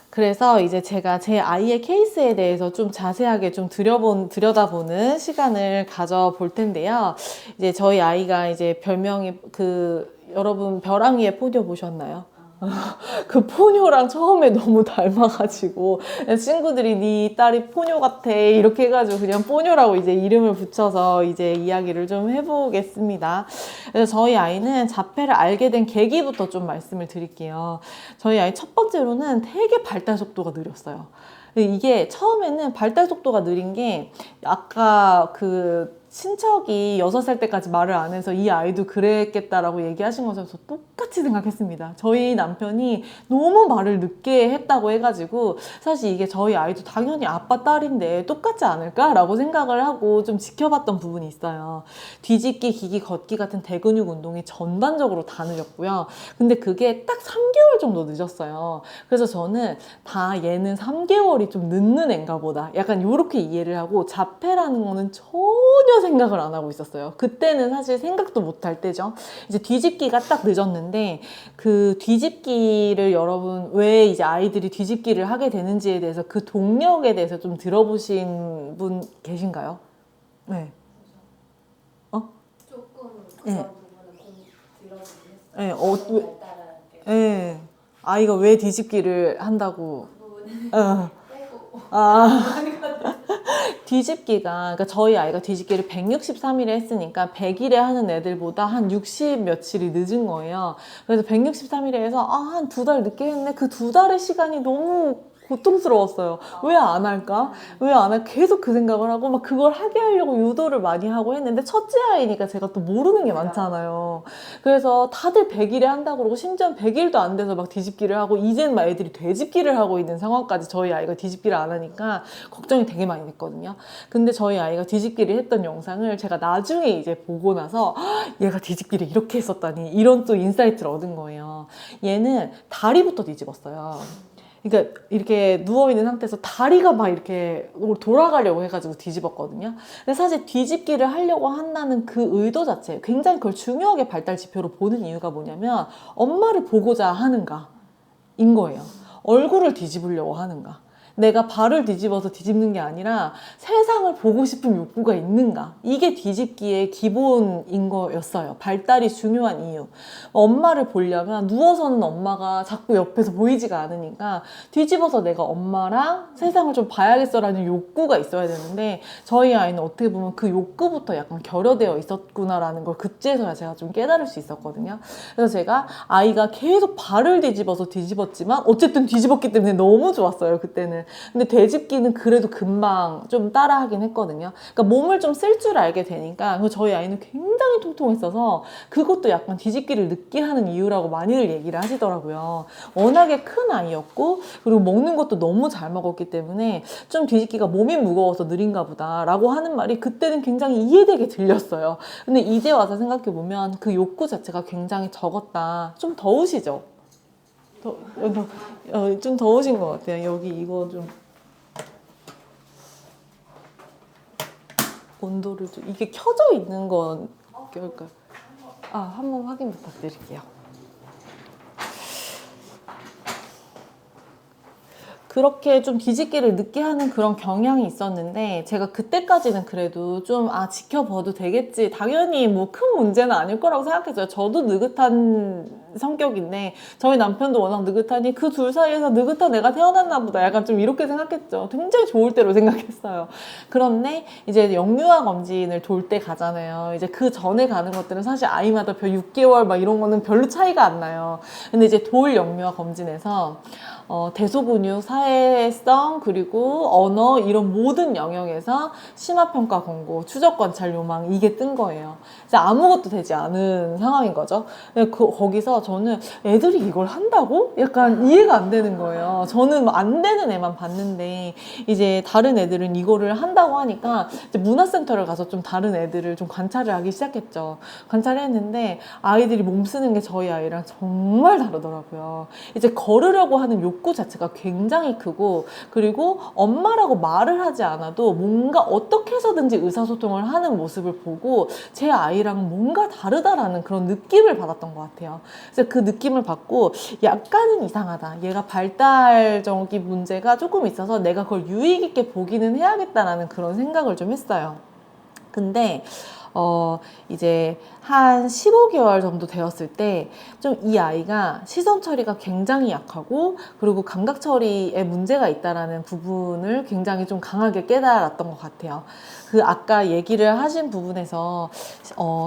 그래서 이제 제가 제 아이의 케이스에 대해서 좀 자세하게 좀 들여다보는 시간을 가져볼 텐데요. 이제 저희 아이가 이제 별명이 여러분 벼랑 위에 포뇨 보셨나요? 그 포뇨랑 처음에 너무 닮아가지고 친구들이 네 딸이 포뇨 같아 이렇게 해가지고 그냥 포뇨라고 이제 이름을 붙여서 이제 이야기를 좀 해보겠습니다. 그래서 저희 아이는 자폐를 알게 된 계기부터 좀 말씀을 드릴게요. 저희 아이 첫 번째로는 되게 발달 속도가 느렸어요. 이게 처음에는 발달 속도가 느린 게 아까 친척이 6살 때까지 말을 안 해서 이 아이도 그랬겠다라고 얘기하신 것처럼 저 똑같이 생각했습니다. 저희 남편이 너무 말을 늦게 했다고 해가지고 사실 이게 저희 아이도 당연히 아빠 딸인데 똑같지 않을까라고 생각을 하고 좀 지켜봤던 부분이 있어요. 뒤집기, 기기, 걷기 같은 대근육 운동이 전반적으로 다 늦었고요. 근데 그게 딱 3개월 정도 늦었어요. 그래서 저는 다 얘는 3개월이 좀 늦는 애인가 보다. 약간 이렇게 이해를 하고 자폐라는 거는 전혀 생각을 안 하고 있었어요. 그때는 사실 생각도 못 할 때죠. 이제 뒤집기가 딱 늦었는데 그 뒤집기를 여러분 왜 이제 아이들이 뒤집기를 하게 되는지에 대해서 그 동력에 대해서 좀 들어보신 분 계신가요? 네. 어? 조금 네. 그런 부분은 들어보긴 했어요. 네. 발달하는 게 네. 아이가 왜 뒤집기를 한다고? 그 부분은 어. 빼고 아. 뒤집기가, 그러니까 저희 아이가 뒤집기를 163일에 했으니까 100일에 하는 애들보다 한 60 며칠이 늦은 거예요. 그래서 163일에 해서 한 2달 늦게 했네. 그 2달의 시간이 너무 고통스러웠어요. 왜 안 할까? 왜 안 할까? 계속 그 생각을 하고 막 그걸 하게 하려고 유도를 많이 하고 했는데 첫째 아이니까 제가 또 모르는 게 많잖아요. 그래서 다들 100일에 한다고 그러고 심지어 100일도 안 돼서 막 뒤집기를 하고 이제는 막 애들이 되집기를 하고 있는 상황까지 저희 아이가 뒤집기를 안 하니까 걱정이 되게 많이 됐거든요. 근데 저희 아이가 뒤집기를 했던 영상을 제가 나중에 이제 보고 나서 얘가 뒤집기를 이렇게 했었다니 이런 또 인사이트를 얻은 거예요. 얘는 다리부터 뒤집었어요. 그러니까 이렇게 누워있는 상태에서 다리가 막 이렇게 돌아가려고 해가지고 뒤집었거든요. 근데 사실 뒤집기를 하려고 한다는 그 의도 자체 굉장히 그걸 중요하게 발달 지표로 보는 이유가 뭐냐면 엄마를 보고자 하는가 인 거예요. 얼굴을 뒤집으려고 하는가. 내가 발을 뒤집어서 뒤집는 게 아니라 세상을 보고 싶은 욕구가 있는가. 이게 뒤집기의 기본인 거였어요. 발달이 중요한 이유. 엄마를 보려면 누워서는 엄마가 자꾸 옆에서 보이지가 않으니까 뒤집어서 내가 엄마랑 세상을 좀 봐야겠어라는 욕구가 있어야 되는데 저희 아이는 어떻게 보면 그 욕구부터 약간 결여되어 있었구나라는 걸 그때서야 제가 좀 깨달을 수 있었거든요. 그래서 제가 아이가 계속 발을 뒤집어서 뒤집었지만 어쨌든 뒤집었기 때문에 너무 좋았어요, 그때는. 근데 되짚기는 그래도 금방 좀 따라하긴 했거든요. 그러니까 몸을 좀 쓸 줄 알게 되니까 저희 아이는 굉장히 통통했어서 그것도 약간 뒤집기를 늦게 하는 이유라고 많이들 얘기를 하시더라고요. 워낙에 큰 아이였고 그리고 먹는 것도 너무 잘 먹었기 때문에 좀 뒤집기가 몸이 무거워서 느린가 보다 라고 하는 말이 그때는 굉장히 이해되게 들렸어요. 근데 이제 와서 생각해보면 그 욕구 자체가 굉장히 적었다. 좀 더우시죠? 좀 더우신 것 같아요. 여기 이거 좀 온도를 좀 이게 켜져 있는 건 어떨까요? 한번 확인 부탁드릴게요. 그렇게 좀 뒤집기를 늦게 하는 그런 경향이 있었는데 제가 그때까지는 그래도 좀 지켜봐도 되겠지, 당연히 뭐 큰 문제는 아닐 거라고 생각했어요. 저도 느긋한 성격인데 저희 남편도 워낙 느긋하니 그 둘 사이에서 느긋한 애가 태어났나 보다 약간 좀 이렇게 생각했죠. 굉장히 좋을 때로 생각했어요. 그런데 이제 영유아 검진을 돌 때 가잖아요. 이제 그 전에 가는 것들은 사실 아이마다 6개월 막 이런 거는 별로 차이가 안 나요. 근데 이제 돌 영유아 검진에서 대소근육, 사회성, 그리고 언어 이런 모든 영역에서 심화평가 권고, 추적 관찰 요망 이게 뜬 거예요. 이제 아무것도 되지 않은 상황인 거죠. 거기서 저는 애들이 이걸 한다고? 약간 이해가 안 되는 거예요. 저는 안 되는 애만 봤는데 이제 다른 애들은 이거를 한다고 하니까 이제 문화센터를 가서 좀 다른 애들을 좀 관찰을 하기 시작했죠. 관찰했는데 아이들이 몸 쓰는 게 저희 아이랑 정말 다르더라고요. 이제 걸으려고 하는 욕구 자체가 굉장히 크고 그리고 엄마라고 말을 하지 않아도 뭔가 어떻게 해서든지 의사소통을 하는 모습을 보고 제 아이랑은 뭔가 다르다라는 그런 느낌을 받았던 것 같아요. 그래서 그 느낌을 받고 약간은 이상하다. 얘가 발달적인 문제가 조금 있어서 내가 그걸 유의 깊게 보기는 해야겠다라는 그런 생각을 좀 했어요. 근데 이제 한 15개월 정도 되었을 때 좀 이 아이가 시선 처리가 굉장히 약하고 그리고 감각 처리에 문제가 있다라는 부분을 굉장히 좀 강하게 깨달았던 것 같아요. 그 아까 얘기를 하신 부분에서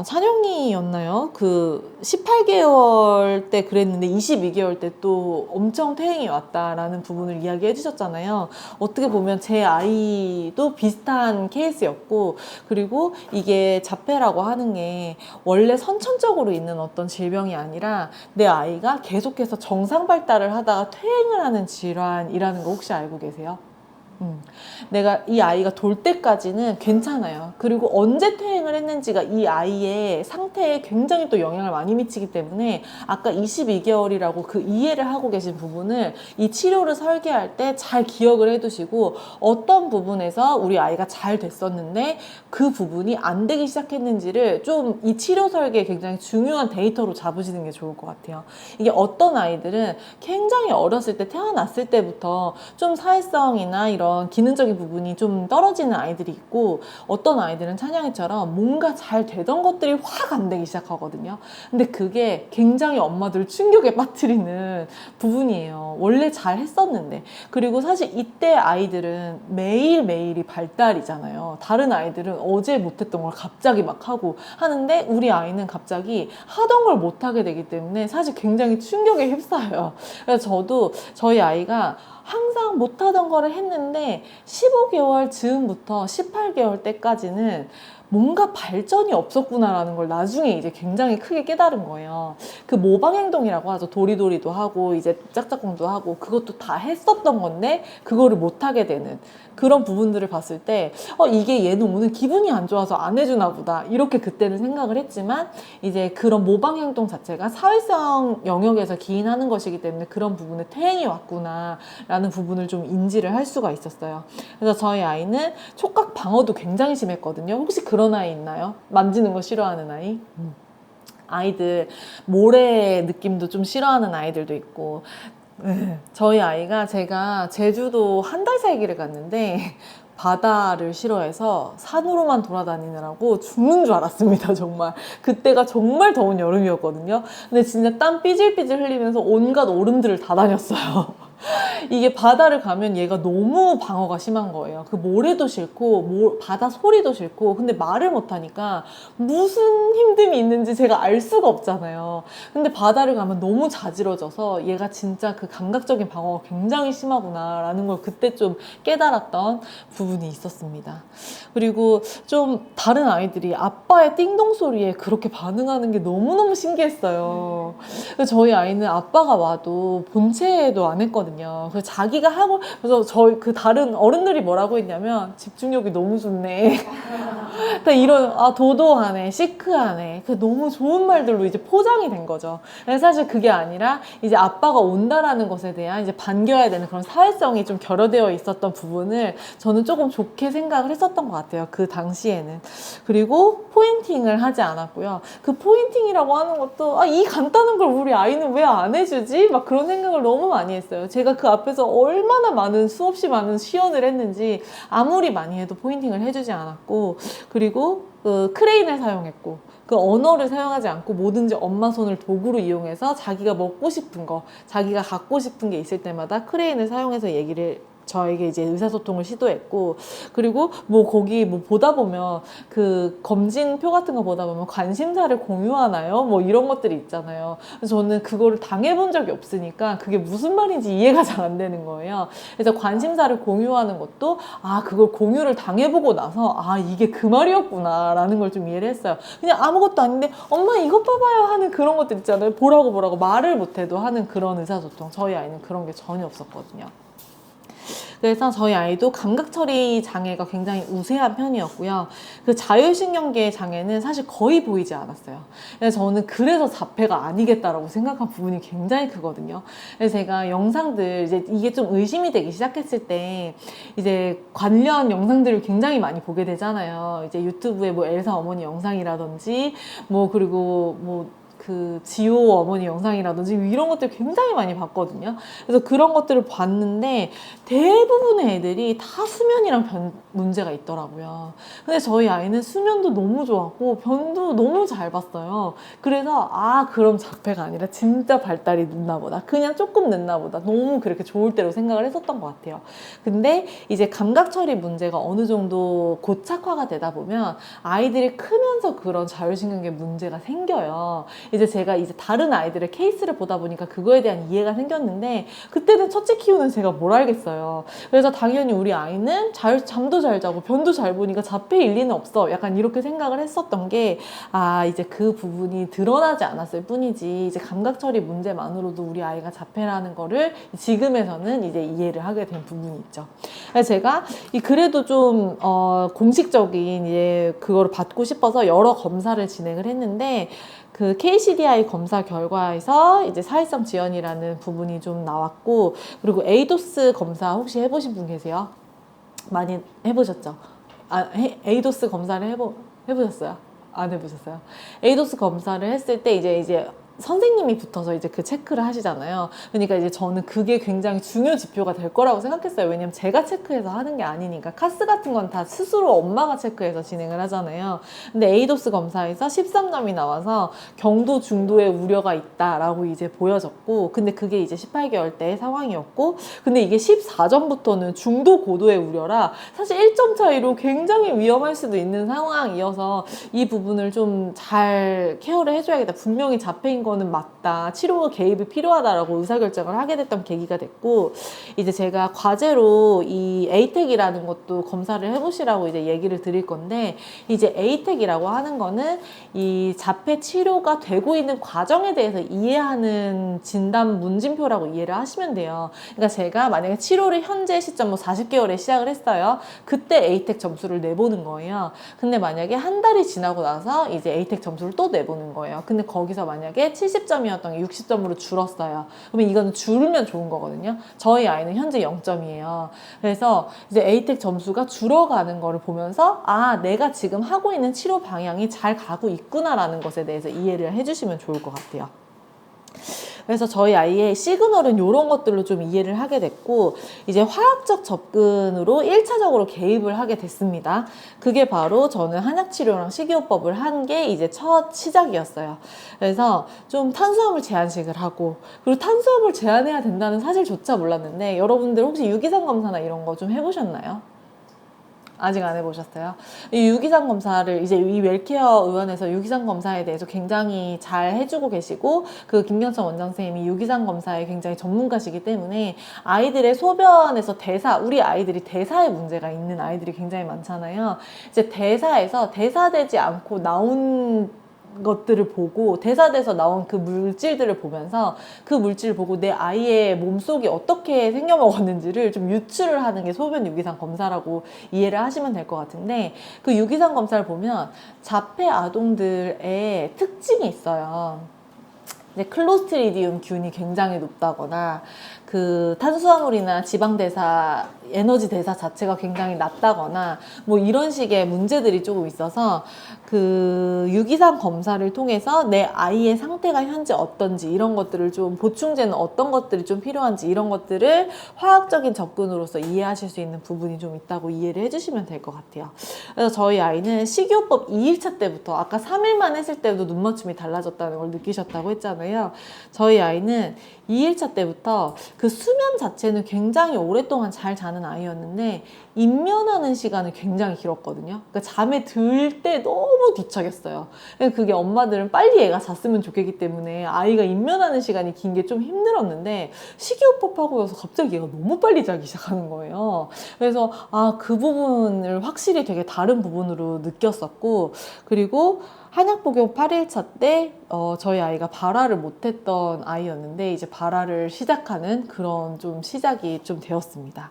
찬영이였나요? 그 18개월 때 그랬는데 22개월 때 또 엄청 퇴행이 왔다라는 부분을 이야기해 주셨잖아요. 어떻게 보면 제 아이도 비슷한 케이스였고 그리고 이게 자폐라고 하는 게 원래 선천적으로 있는 어떤 질병이 아니라 내 아이가 계속해서 정상 발달을 하다가 퇴행을 하는 질환이라는 거 혹시 알고 계세요? 내가 이 아이가 돌 때까지는 괜찮아요. 그리고 언제 퇴행을 했는지가 이 아이의 상태에 굉장히 또 영향을 많이 미치기 때문에 아까 22개월이라고 그 이해를 하고 계신 부분을 이 치료를 설계할 때 잘 기억을 해두시고 어떤 부분에서 우리 아이가 잘 됐었는데 그 부분이 안 되기 시작했는지를 좀 이 치료 설계에 굉장히 중요한 데이터로 잡으시는 게 좋을 것 같아요. 이게 어떤 아이들은 굉장히 어렸을 때 태어났을 때부터 좀 사회성이나 이런 기능적인 부분이 좀 떨어지는 아이들이 있고 어떤 아이들은 찬양이처럼 뭔가 잘 되던 것들이 확 안 되기 시작하거든요. 근데 그게 굉장히 엄마들을 충격에 빠뜨리는 부분이에요. 원래 잘 했었는데. 그리고 사실 이때 아이들은 매일매일이 발달이잖아요. 다른 아이들은 어제 못했던 걸 갑자기 막 하고 하는데 우리 아이는 갑자기 하던 걸 못하게 되기 때문에 사실 굉장히 충격에 휩싸여요. 그래서 저도 저희 아이가 항상 못하던 거를 했는데 15개월 즈음부터 18개월 때까지는 뭔가 발전이 없었구나라는 걸 나중에 이제 굉장히 크게 깨달은 거예요. 그 모방 행동이라고 하죠. 도리도리도 하고 이제 짝짝꿍도 하고 그것도 다 했었던 건데 그거를 못하게 되는 그런 부분들을 봤을 때 이게 얘는 오늘 기분이 안 좋아서 안 해주나 보다 이렇게 그때는 생각을 했지만 이제 그런 모방 행동 자체가 사회성 영역에서 기인하는 것이기 때문에 그런 부분에 퇴행이 왔구나 라는 부분을 좀 인지를 할 수가 있었어요. 그래서 저희 아이는 촉각 방어도 굉장히 심했거든요. 혹시 그런 아이 있나요? 만지는 거 싫어하는 아이? 아이들 모래 느낌도 좀 싫어하는 아이들도 있고 저희 아이가 제가 제주도 한 달 살기를 갔는데 바다를 싫어해서 산으로만 돌아다니느라고 죽는 줄 알았습니다. 정말 그때가 정말 더운 여름이었거든요. 근데 진짜 땀 삐질삐질 흘리면서 온갖 오름들을 다 다녔어요. 이게 바다를 가면 얘가 너무 방어가 심한 거예요. 그 모래도 싫고 바다 소리도 싫고 근데 말을 못하니까 무슨 힘듦이 있는지 제가 알 수가 없잖아요. 근데 바다를 가면 너무 자지러져서 얘가 진짜 그 감각적인 방어가 굉장히 심하구나 라는 걸 그때 좀 깨달았던 부분이 있었습니다. 그리고 좀 다른 아이들이 아빠의 띵동 소리에 그렇게 반응하는 게 너무너무 신기했어요. 그래서 저희 아이는 아빠가 와도 본체도 안 했거든요. 그래서 자기가 하고 그래서 저희 그 다른 어른들이 뭐라고 했냐면 집중력이 너무 좋네. 다 이런 도도하네, 시크하네. 그 너무 좋은 말들로 이제 포장이 된 거죠. 사실 그게 아니라 이제 아빠가 온다라는 것에 대한 이제 반겨야 되는 그런 사회성이 좀 결여되어 있었던 부분을 저는 조금 좋게 생각을 했었던 것 같아요. 그 당시에는. 그리고 포인팅을 하지 않았고요. 그 포인팅이라고 하는 것도 이 간단한 걸 우리 아이는 왜 안 해주지? 막 그런 생각을 너무 많이 했어요. 제가 그 앞에서 얼마나 많은 수없이 많은 시연을 했는지 아무리 많이 해도 포인팅을 해주지 않았고 그리고 그 크레인을 사용했고 그 언어를 사용하지 않고 뭐든지 엄마 손을 도구로 이용해서 자기가 먹고 싶은 거 자기가 갖고 싶은 게 있을 때마다 크레인을 사용해서 얘기를 저에게 이제 의사소통을 시도했고 그리고 뭐 거기 뭐 보다 보면 그 검진표 같은 거 보다 보면 관심사를 공유하나요? 뭐 이런 것들이 있잖아요. 그래서 저는 그거를 당해본 적이 없으니까 그게 무슨 말인지 이해가 잘 안 되는 거예요. 그래서 관심사를 공유하는 것도 그걸 공유를 당해보고 나서 이게 그 말이었구나 라는 걸 좀 이해를 했어요. 그냥 아무것도 아닌데 엄마 이것 봐봐요 하는 그런 것들 있잖아요. 보라고 말을 못해도 하는 그런 의사소통. 저희 아이는 그런 게 전혀 없었거든요. 그래서 저희 아이도 감각처리 장애가 굉장히 우세한 편이었고요. 그 자율신경계 장애는 사실 거의 보이지 않았어요. 그래서 저는 그래서 자폐가 아니겠다라고 생각한 부분이 굉장히 크거든요. 그래서 제가 영상들 이제 이게 좀 의심이 되기 시작했을 때 이제 관련 영상들을 굉장히 많이 보게 되잖아요. 이제 유튜브에 뭐 엘사 어머니 영상이라든지 그리고 그 지호 어머니 영상이라든지 이런 것들 굉장히 많이 봤거든요. 그래서 그런 것들을 봤는데 대부분의 애들이 다 수면이랑 변 문제가 있더라고요. 근데 저희 아이는 수면도 너무 좋았고 변도 너무 잘 봤어요. 그래서 그럼 자폐가 아니라 진짜 발달이 늦나 보다. 그냥 조금 늦나 보다. 너무 그렇게 좋을 대로 생각을 했었던 것 같아요. 근데 이제 감각 처리 문제가 어느 정도 고착화가 되다 보면 아이들이 크면서 그런 자율신경계 문제가 생겨요. 이제 제가 이제 다른 아이들의 케이스를 보다 보니까 그거에 대한 이해가 생겼는데 그때는 첫째 키우는 제가 뭘 알겠어요. 그래서 당연히 우리 아이는 잠도 잘 자고 변도 잘 보니까 자폐일 리는 없어. 약간 이렇게 생각을 했었던 게 이제 그 부분이 드러나지 않았을 뿐이지 이제 감각 처리 문제만으로도 우리 아이가 자폐라는 거를 지금에서는 이제 이해를 하게 된 부분이 있죠. 그래서 제가 그래도 좀 공식적인 이제 그거를 받고 싶어서 여러 검사를 진행을 했는데 그 KCDI 검사 결과에서 이제 사회성 지연이라는 부분이 좀 나왔고 그리고 에이도스 검사 혹시 해보신 분 계세요? 많이 해보셨죠? 에이도스 검사를 해보셨어요? 안 해보셨어요? 에이도스 검사를 했을 때 이제 선생님이 붙어서 이제 그 체크를 하시잖아요. 그러니까 이제 저는 그게 굉장히 중요 지표가 될 거라고 생각했어요. 왜냐면 제가 체크해서 하는 게 아니니까. 카스 같은 건 다 스스로 엄마가 체크해서 진행을 하잖아요. 근데 에이도스 검사에서 13점이 나와서 경도 중도의 우려가 있다라고 이제 보여졌고, 근데 그게 이제 18개월 때의 상황이었고, 근데 이게 14점부터는 중도 고도의 우려라 사실 1점 차이로 굉장히 위험할 수도 있는 상황이어서 이 부분을 좀 잘 케어를 해줘야겠다. 분명히 자폐인 거는 맞다. 치료 개입이 필요하다라고 의사결정을 하게 됐던 계기가 됐고, 이제 제가 과제로 이 에이텍이라는 것도 검사를 해보시라고 이제 얘기를 드릴 건데, 이제 에이텍이라고 하는 거는 이 자폐 치료가 되고 있는 과정에 대해서 이해하는 진단 문진표라고 이해를 하시면 돼요. 그러니까 제가 만약에 치료를 현재 시점 40개월에 시작을 했어요. 그때 에이텍 점수를 내보는 거예요. 근데 만약에 한 달이 지나고 나서 이제 에이텍 점수를 또 내보는 거예요. 근데 거기서 만약에 70점이었던 게 60점으로 줄었어요. 그러면 이거는 줄으면 좋은 거거든요. 저희 아이는 현재 0점이에요. 그래서 이제 에이텍 점수가 줄어가는 거를 보면서 내가 지금 하고 있는 치료 방향이 잘 가고 있구나라는 것에 대해서 이해를 해주시면 좋을 것 같아요. 그래서 저희 아이의 시그널은 이런 것들로 좀 이해를 하게 됐고, 이제 화학적 접근으로 1차적으로 개입을 하게 됐습니다. 그게 바로 저는 한약치료랑 식이요법을 한 게 이제 첫 시작이었어요. 그래서 좀 탄수화물 제한식을 하고, 그리고 탄수화물 제한해야 된다는 사실조차 몰랐는데, 여러분들 혹시 유기산 검사나 이런 거 좀 해보셨나요? 아직 안 해보셨어요? 이 유기산 검사를 이제 이 웰케어 의원에서 유기산 검사에 대해서 굉장히 잘 해주고 계시고, 그 김경천 원장 선생님이 유기산 검사에 굉장히 전문가시기 때문에 아이들의 소변에서 우리 아이들이 대사에 문제가 있는 아이들이 굉장히 많잖아요. 이제 대사에서 대사되지 않고 나온 것들을 보고, 대사돼서 나온 그 물질들을 보면서 그 물질을 보고 내 아이의 몸속이 어떻게 생겨먹었는지를 좀 유추를 하는 게 소변 유기산 검사라고 이해를 하시면 될 것 같은데, 그 유기산 검사를 보면 자폐 아동들의 특징이 있어요. 이제 클로스트리디움 균이 굉장히 높다거나, 그 탄수화물이나 지방 대사, 에너지 대사 자체가 굉장히 낮다거나 뭐 이런 식의 문제들이 조금 있어서, 그 유기산 검사를 통해서 내 아이의 상태가 현재 어떤지, 이런 것들을 좀, 보충제는 어떤 것들이 좀 필요한지, 이런 것들을 화학적인 접근으로서 이해하실 수 있는 부분이 좀 있다고 이해를 해주시면 될 것 같아요. 그래서 저희 아이는 식이요법 2일차 때부터, 아까 3일만 했을 때도 눈맞춤이 달라졌다는 걸 느끼셨다고 했잖아요. 저희 아이는 2일차 때부터 그 수면 자체는 굉장히 오랫동안 잘 자는 아이였는데 입면하는 시간은 굉장히 길었거든요. 그러니까 잠에 들 때 너무 뒤척였어요. 그게 엄마들은 빨리 애가 잤으면 좋겠기 때문에 아이가 입면하는 시간이 긴 게 좀 힘들었는데, 식이요법 하고 나서 갑자기 얘가 너무 빨리 자기 시작하는 거예요. 그래서 그 부분을 확실히 되게 다른 부분으로 느꼈었고, 그리고 한약 복용 8일차 때 저희 아이가 발화를 못했던 아이였는데 이제 발화를 시작하는 그런 좀 시작이 좀 되었습니다.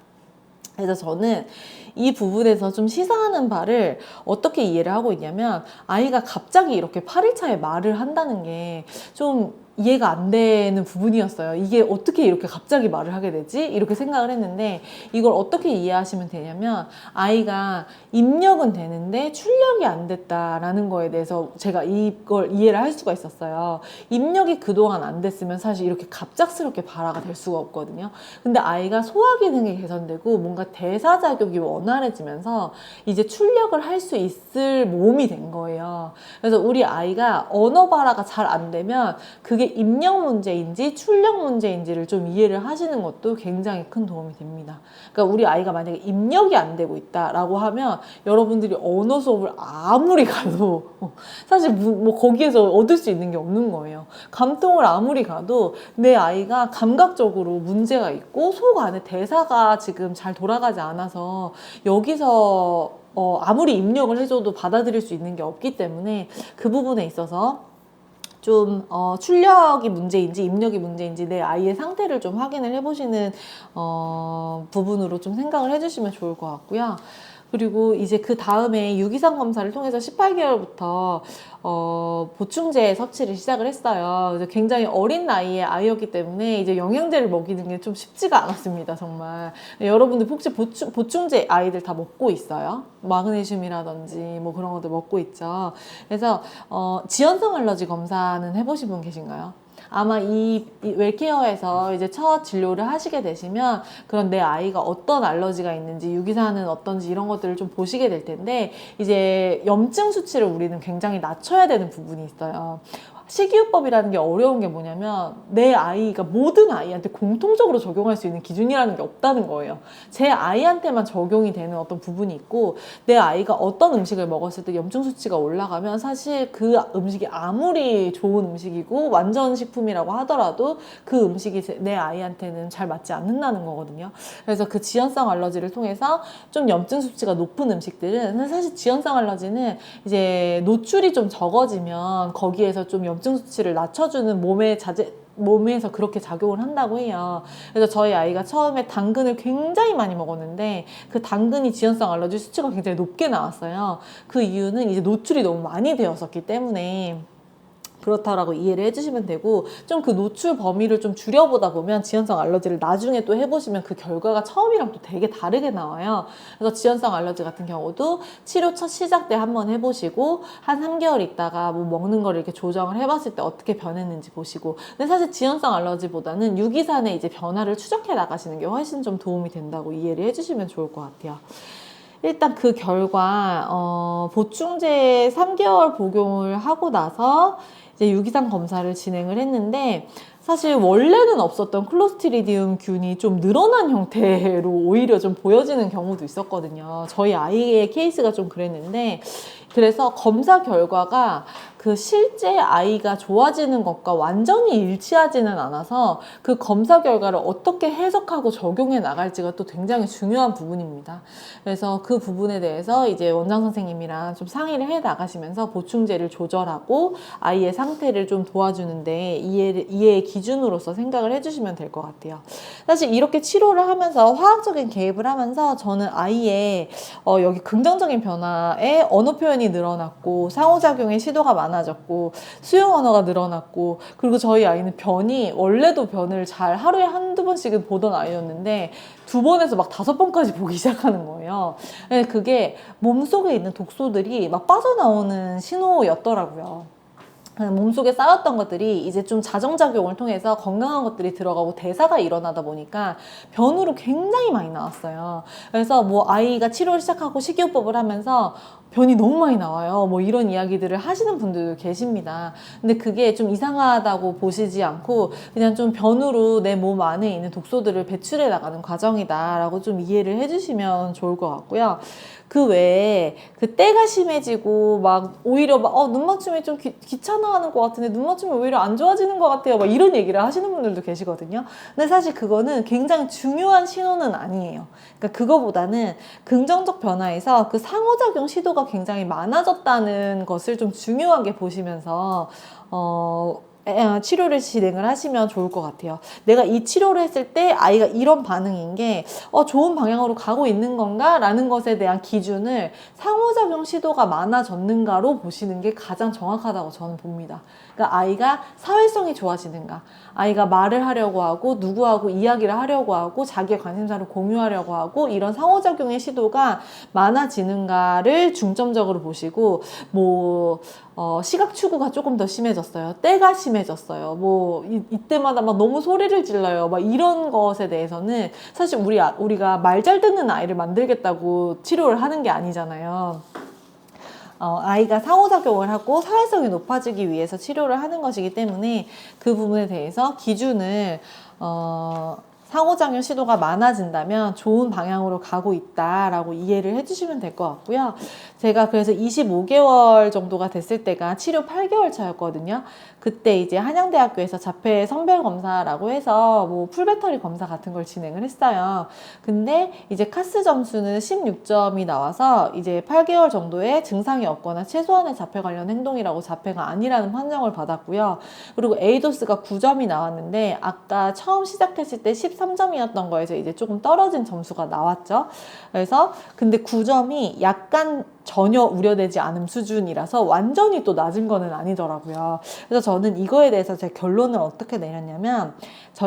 그래서 저는 이 부분에서 좀 시사하는 바를 어떻게 이해를 하고 있냐면, 아이가 갑자기 이렇게 8일차에 말을 한다는 게 좀 이해가 안 되는 부분이었어요. 이게 어떻게 이렇게 갑자기 말을 하게 되지? 이렇게 생각을 했는데 이걸 어떻게 이해하시면 되냐면 아이가 입력은 되는데 출력이 안 됐다라는 거에 대해서 제가 이걸 이해를 할 수가 있었어요. 입력이 그동안 안 됐으면 사실 이렇게 갑작스럽게 발화가 될 수가 없거든요. 근데 아이가 소화 기능이 개선되고 뭔가 대사 자격이 원활해지면서 이제 출력을 할 수 있을 몸이 된 거예요. 그래서 우리 아이가 언어 발화가 잘 안 되면 그게 입력 문제인지 출력 문제인지를 좀 이해를 하시는 것도 굉장히 큰 도움이 됩니다. 그러니까 우리 아이가 만약에 입력이 안 되고 있다라고 하면 여러분들이 언어 수업을 아무리 가도 사실 뭐 거기에서 얻을 수 있는 게 없는 거예요. 감통을 아무리 가도 내 아이가 감각적으로 문제가 있고 속 안에 대사가 지금 잘 돌아가지 않아서 여기서 아무리 입력을 해줘도 받아들일 수 있는 게 없기 때문에 그 부분에 있어서 좀 출력이 문제인지 입력이 문제인지 내 아이의 상태를 좀 확인을 해보시는 부분으로 좀 생각을 해주시면 좋을 것 같고요. 그리고 이제 그 다음에 유기산 검사를 통해서 18개월부터 보충제 섭취를 시작을 했어요. 그래서 굉장히 어린 나이의 아이였기 때문에 이제 영양제를 먹이는 게 좀 쉽지가 않았습니다, 정말. 여러분들 혹시 보충제 아이들 다 먹고 있어요? 마그네슘이라든지 뭐 그런 것들 먹고 있죠. 그래서 지연성 알러지 검사는 해보신 분 계신가요? 아마 이 웰케어에서 이제 첫 진료를 하시게 되시면 그런 내 아이가 어떤 알러지가 있는지 유기산은 어떤지 이런 것들을 좀 보시게 될 텐데 이제 염증 수치를 우리는 굉장히 낮춰야 되는 부분이 있어요. 식이요법이라는 게 어려운 게 뭐냐면 내 아이가 모든 아이한테 공통적으로 적용할 수 있는 기준이라는 게 없다는 거예요. 제 아이한테만 적용이 되는 어떤 부분이 있고 내 아이가 어떤 음식을 먹었을 때 염증 수치가 올라가면 사실 그 음식이 아무리 좋은 음식이고 완전 식품이라고 하더라도 그 음식이 내 아이한테는 잘 맞지 않는다는 거거든요. 그래서 그 지연성 알러지를 통해서 좀 염증 수치가 높은 음식들은 사실 지연성 알러지는 이제 노출이 좀 적어지면 거기에서 좀 염증 수치를 낮춰주는 몸에서 그렇게 작용을 한다고 해요. 그래서 저희 아이가 처음에 당근을 굉장히 많이 먹었는데 그 당근이 지연성 알러지 수치가 굉장히 높게 나왔어요. 그 이유는 이제 노출이 너무 많이 되었었기 때문에 그렇다라고 이해를 해주시면 되고 좀 그 노출 범위를 좀 줄여보다 보면 지연성 알러지를 나중에 또 해보시면 그 결과가 처음이랑 또 되게 다르게 나와요. 그래서 지연성 알러지 같은 경우도 치료 첫 시작 때 한번 해보시고 한 3개월 있다가 뭐 먹는 거를 이렇게 조정을 해봤을 때 어떻게 변했는지 보시고 근데 사실 지연성 알러지보다는 유기산의 이제 변화를 추적해 나가시는 게 훨씬 좀 도움이 된다고 이해를 해주시면 좋을 것 같아요. 일단 그 결과 보충제 3개월 복용을 하고 나서 이제 유기산 검사를 진행을 했는데 사실 원래는 없었던 클로스트리디움 균이 좀 늘어난 형태로 오히려 좀 보여지는 경우도 있었거든요. 저희 아이의 케이스가 좀 그랬는데 그래서 검사 결과가 그 실제 아이가 좋아지는 것과 완전히 일치하지는 않아서 그 검사 결과를 어떻게 해석하고 적용해 나갈지가 또 굉장히 중요한 부분입니다. 그래서 그 부분에 대해서 이제 원장 선생님이랑 좀 상의를 해 나가시면서 보충제를 조절하고 아이의 상태를 좀 도와주는데 이해의 기준으로서 생각을 해주시면 될 것 같아요. 사실 이렇게 치료를 하면서 화학적인 개입을 하면서 저는 아이의 여기 긍정적인 변화에 언어 표현이 늘어났고 상호작용의 시도가 많아졌고 수용 언어가 늘어났고 그리고 저희 아이는 변이 원래도 변을 잘 하루에 한두 번씩은 보던 아이였는데 2번에서 막 5번까지 보기 시작하는 거예요. 그게 몸속에 있는 독소들이 막 빠져나오는 신호였더라고요. 몸속에 쌓였던 것들이 이제 좀 자정작용을 통해서 건강한 것들이 들어가고 대사가 일어나다 보니까 변으로 굉장히 많이 나왔어요. 그래서 뭐 아이가 치료를 시작하고 식이요법을 하면서 변이 너무 많이 나와요. 뭐 이런 이야기들을 하시는 분들도 계십니다. 근데 그게 좀 이상하다고 보시지 않고 그냥 좀 변으로 내 몸 안에 있는 독소들을 배출해 나가는 과정이다라고 좀 이해를 해주시면 좋을 것 같고요. 그 외에 그 때가 심해지고 막 오히려 막 눈맞춤이 좀 귀찮아하는 것 같은데 눈맞춤이 오히려 안 좋아지는 것 같아요. 막 이런 얘기를 하시는 분들도 계시거든요. 근데 사실 그거는 굉장히 중요한 신호는 아니에요. 그러니까 그거보다는 긍정적 변화에서 그 상호작용 시도가 굉장히 많아졌다는 것을 좀 중요하게 보시면서 치료를 진행을 하시면 좋을 것 같아요. 내가 이 치료를 했을 때 아이가 이런 반응인 게 좋은 방향으로 가고 있는 건가? 라는 것에 대한 기준을 상호작용 시도가 많아졌는가로 보시는 게 가장 정확하다고 저는 봅니다. 그러니까 아이가 사회성이 좋아지는가? 아이가 말을 하려고 하고 누구하고 이야기를 하려고 하고 자기의 관심사를 공유하려고 하고 이런 상호작용의 시도가 많아지는가를 중점적으로 보시고 시각 추구가 조금 더 심해졌어요. 때가 심해졌어요. 이때마다 막 너무 소리를 질러요. 막 이런 것에 대해서는 사실 우리가 말 잘 듣는 아이를 만들겠다고 치료를 하는 게 아니잖아요. 아이가 상호작용을 하고 사회성이 높아지기 위해서 치료를 하는 것이기 때문에 그 부분에 대해서 기준을 상호작용 시도가 많아진다면 좋은 방향으로 가고 있다라고 이해를 해주시면 될 것 같고요. 제가 그래서 25개월 정도가 됐을 때가 치료 8개월 차였거든요. 그때 이제 한양대학교에서 자폐 성별 검사라고 해서 풀배터리 검사 같은 걸 진행을 했어요. 근데 이제 카스 점수는 16점이 나와서 이제 8개월 정도의 증상이 없거나 최소한의 자폐 관련 행동이라고 자폐가 아니라는 판정을 받았고요. 그리고 에이도스가 9점이 나왔는데 아까 처음 시작했을 때 13점이었던 거에서 이제 조금 떨어진 점수가 나왔죠. 그래서 근데 9점이 약간 전혀 우려되지 않은 수준이라서 완전히 또 낮은 거는 아니더라고요. 그래서 저는 이거에 대해서 제 결론을 어떻게 내렸냐면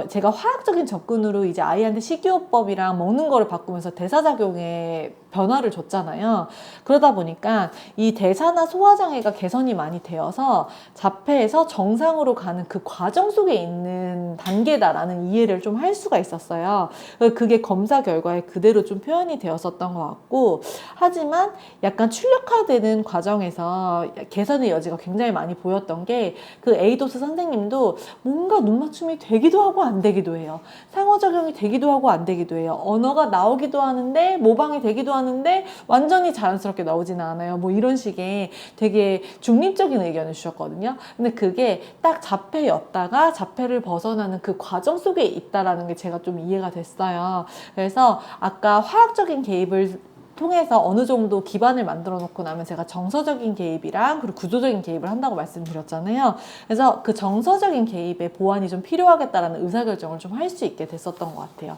제가 화학적인 접근으로 이제 아이한테 식이요법이랑 먹는 거를 바꾸면서 대사작용에 변화를 줬잖아요. 그러다 보니까 이 대사나 소화장애가 개선이 많이 되어서 자폐에서 정상으로 가는 그 과정 속에 있는 단계다라는 이해를 좀 할 수가 있었어요. 그게 검사 결과에 그대로 좀 표현이 되었었던 것 같고, 하지만 약간 출력화되는 과정에서 개선의 여지가 굉장히 많이 보였던 게 그 에이도스 선생님도 뭔가 눈맞춤이 되기도 하고 안 되기도 해요. 상호작용이 되기도 하고 안 되기도 해요. 언어가 나오기도 하는데 모방이 되기도 하는데 완전히 자연스럽게 나오지는 않아요. 이런 식의 되게 중립적인 의견을 주셨거든요. 근데 그게 딱 자폐였다가 자폐를 벗어나는 그 과정 속에 있다라는 게 제가 좀 이해가 됐어요. 그래서 아까 화학적인 개입을 통해서 어느 정도 기반을 만들어 놓고 나면 제가 정서적인 개입이랑 그리고 구조적인 개입을 한다고 말씀드렸잖아요. 그래서 그 정서적인 개입의 보완이 좀 필요하겠다라는 의사결정을 좀 할 수 있게 됐었던 것 같아요.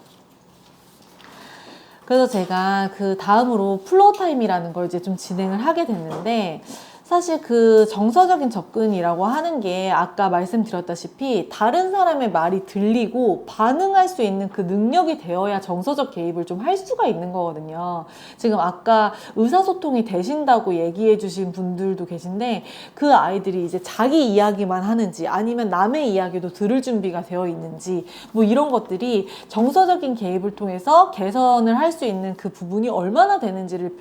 그래서 제가 그 다음으로 플로우 타임이라는 걸 이제 좀 진행을 하게 됐는데, 사실 그 정서적인 접근이라고 하는 게 아까 말씀드렸다시피 다른 사람의 말이 들리고 반응할 수 있는 그 능력이 되어야 정서적 개입을 좀 할 수가 있는 거거든요. 지금 아까 의사소통이 되신다고 얘기해 주신 분들도 계신데 그 아이들이 이제 자기 이야기만 하는지 아니면 남의 이야기도 들을 준비가 되어 있는지 이런 것들이 정서적인 개입을 통해서 개선을 할 수 있는 그 부분이 얼마나 되는지를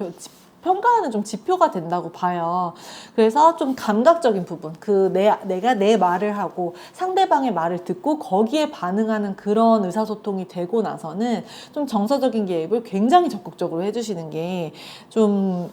평가하는 좀 지표가 된다고 봐요. 그래서 좀 감각적인 부분, 내가 내 말을 하고 상대방의 말을 듣고 거기에 반응하는 그런 의사소통이 되고 나서는 좀 정서적인 개입을 굉장히 적극적으로 해주시는 게 좀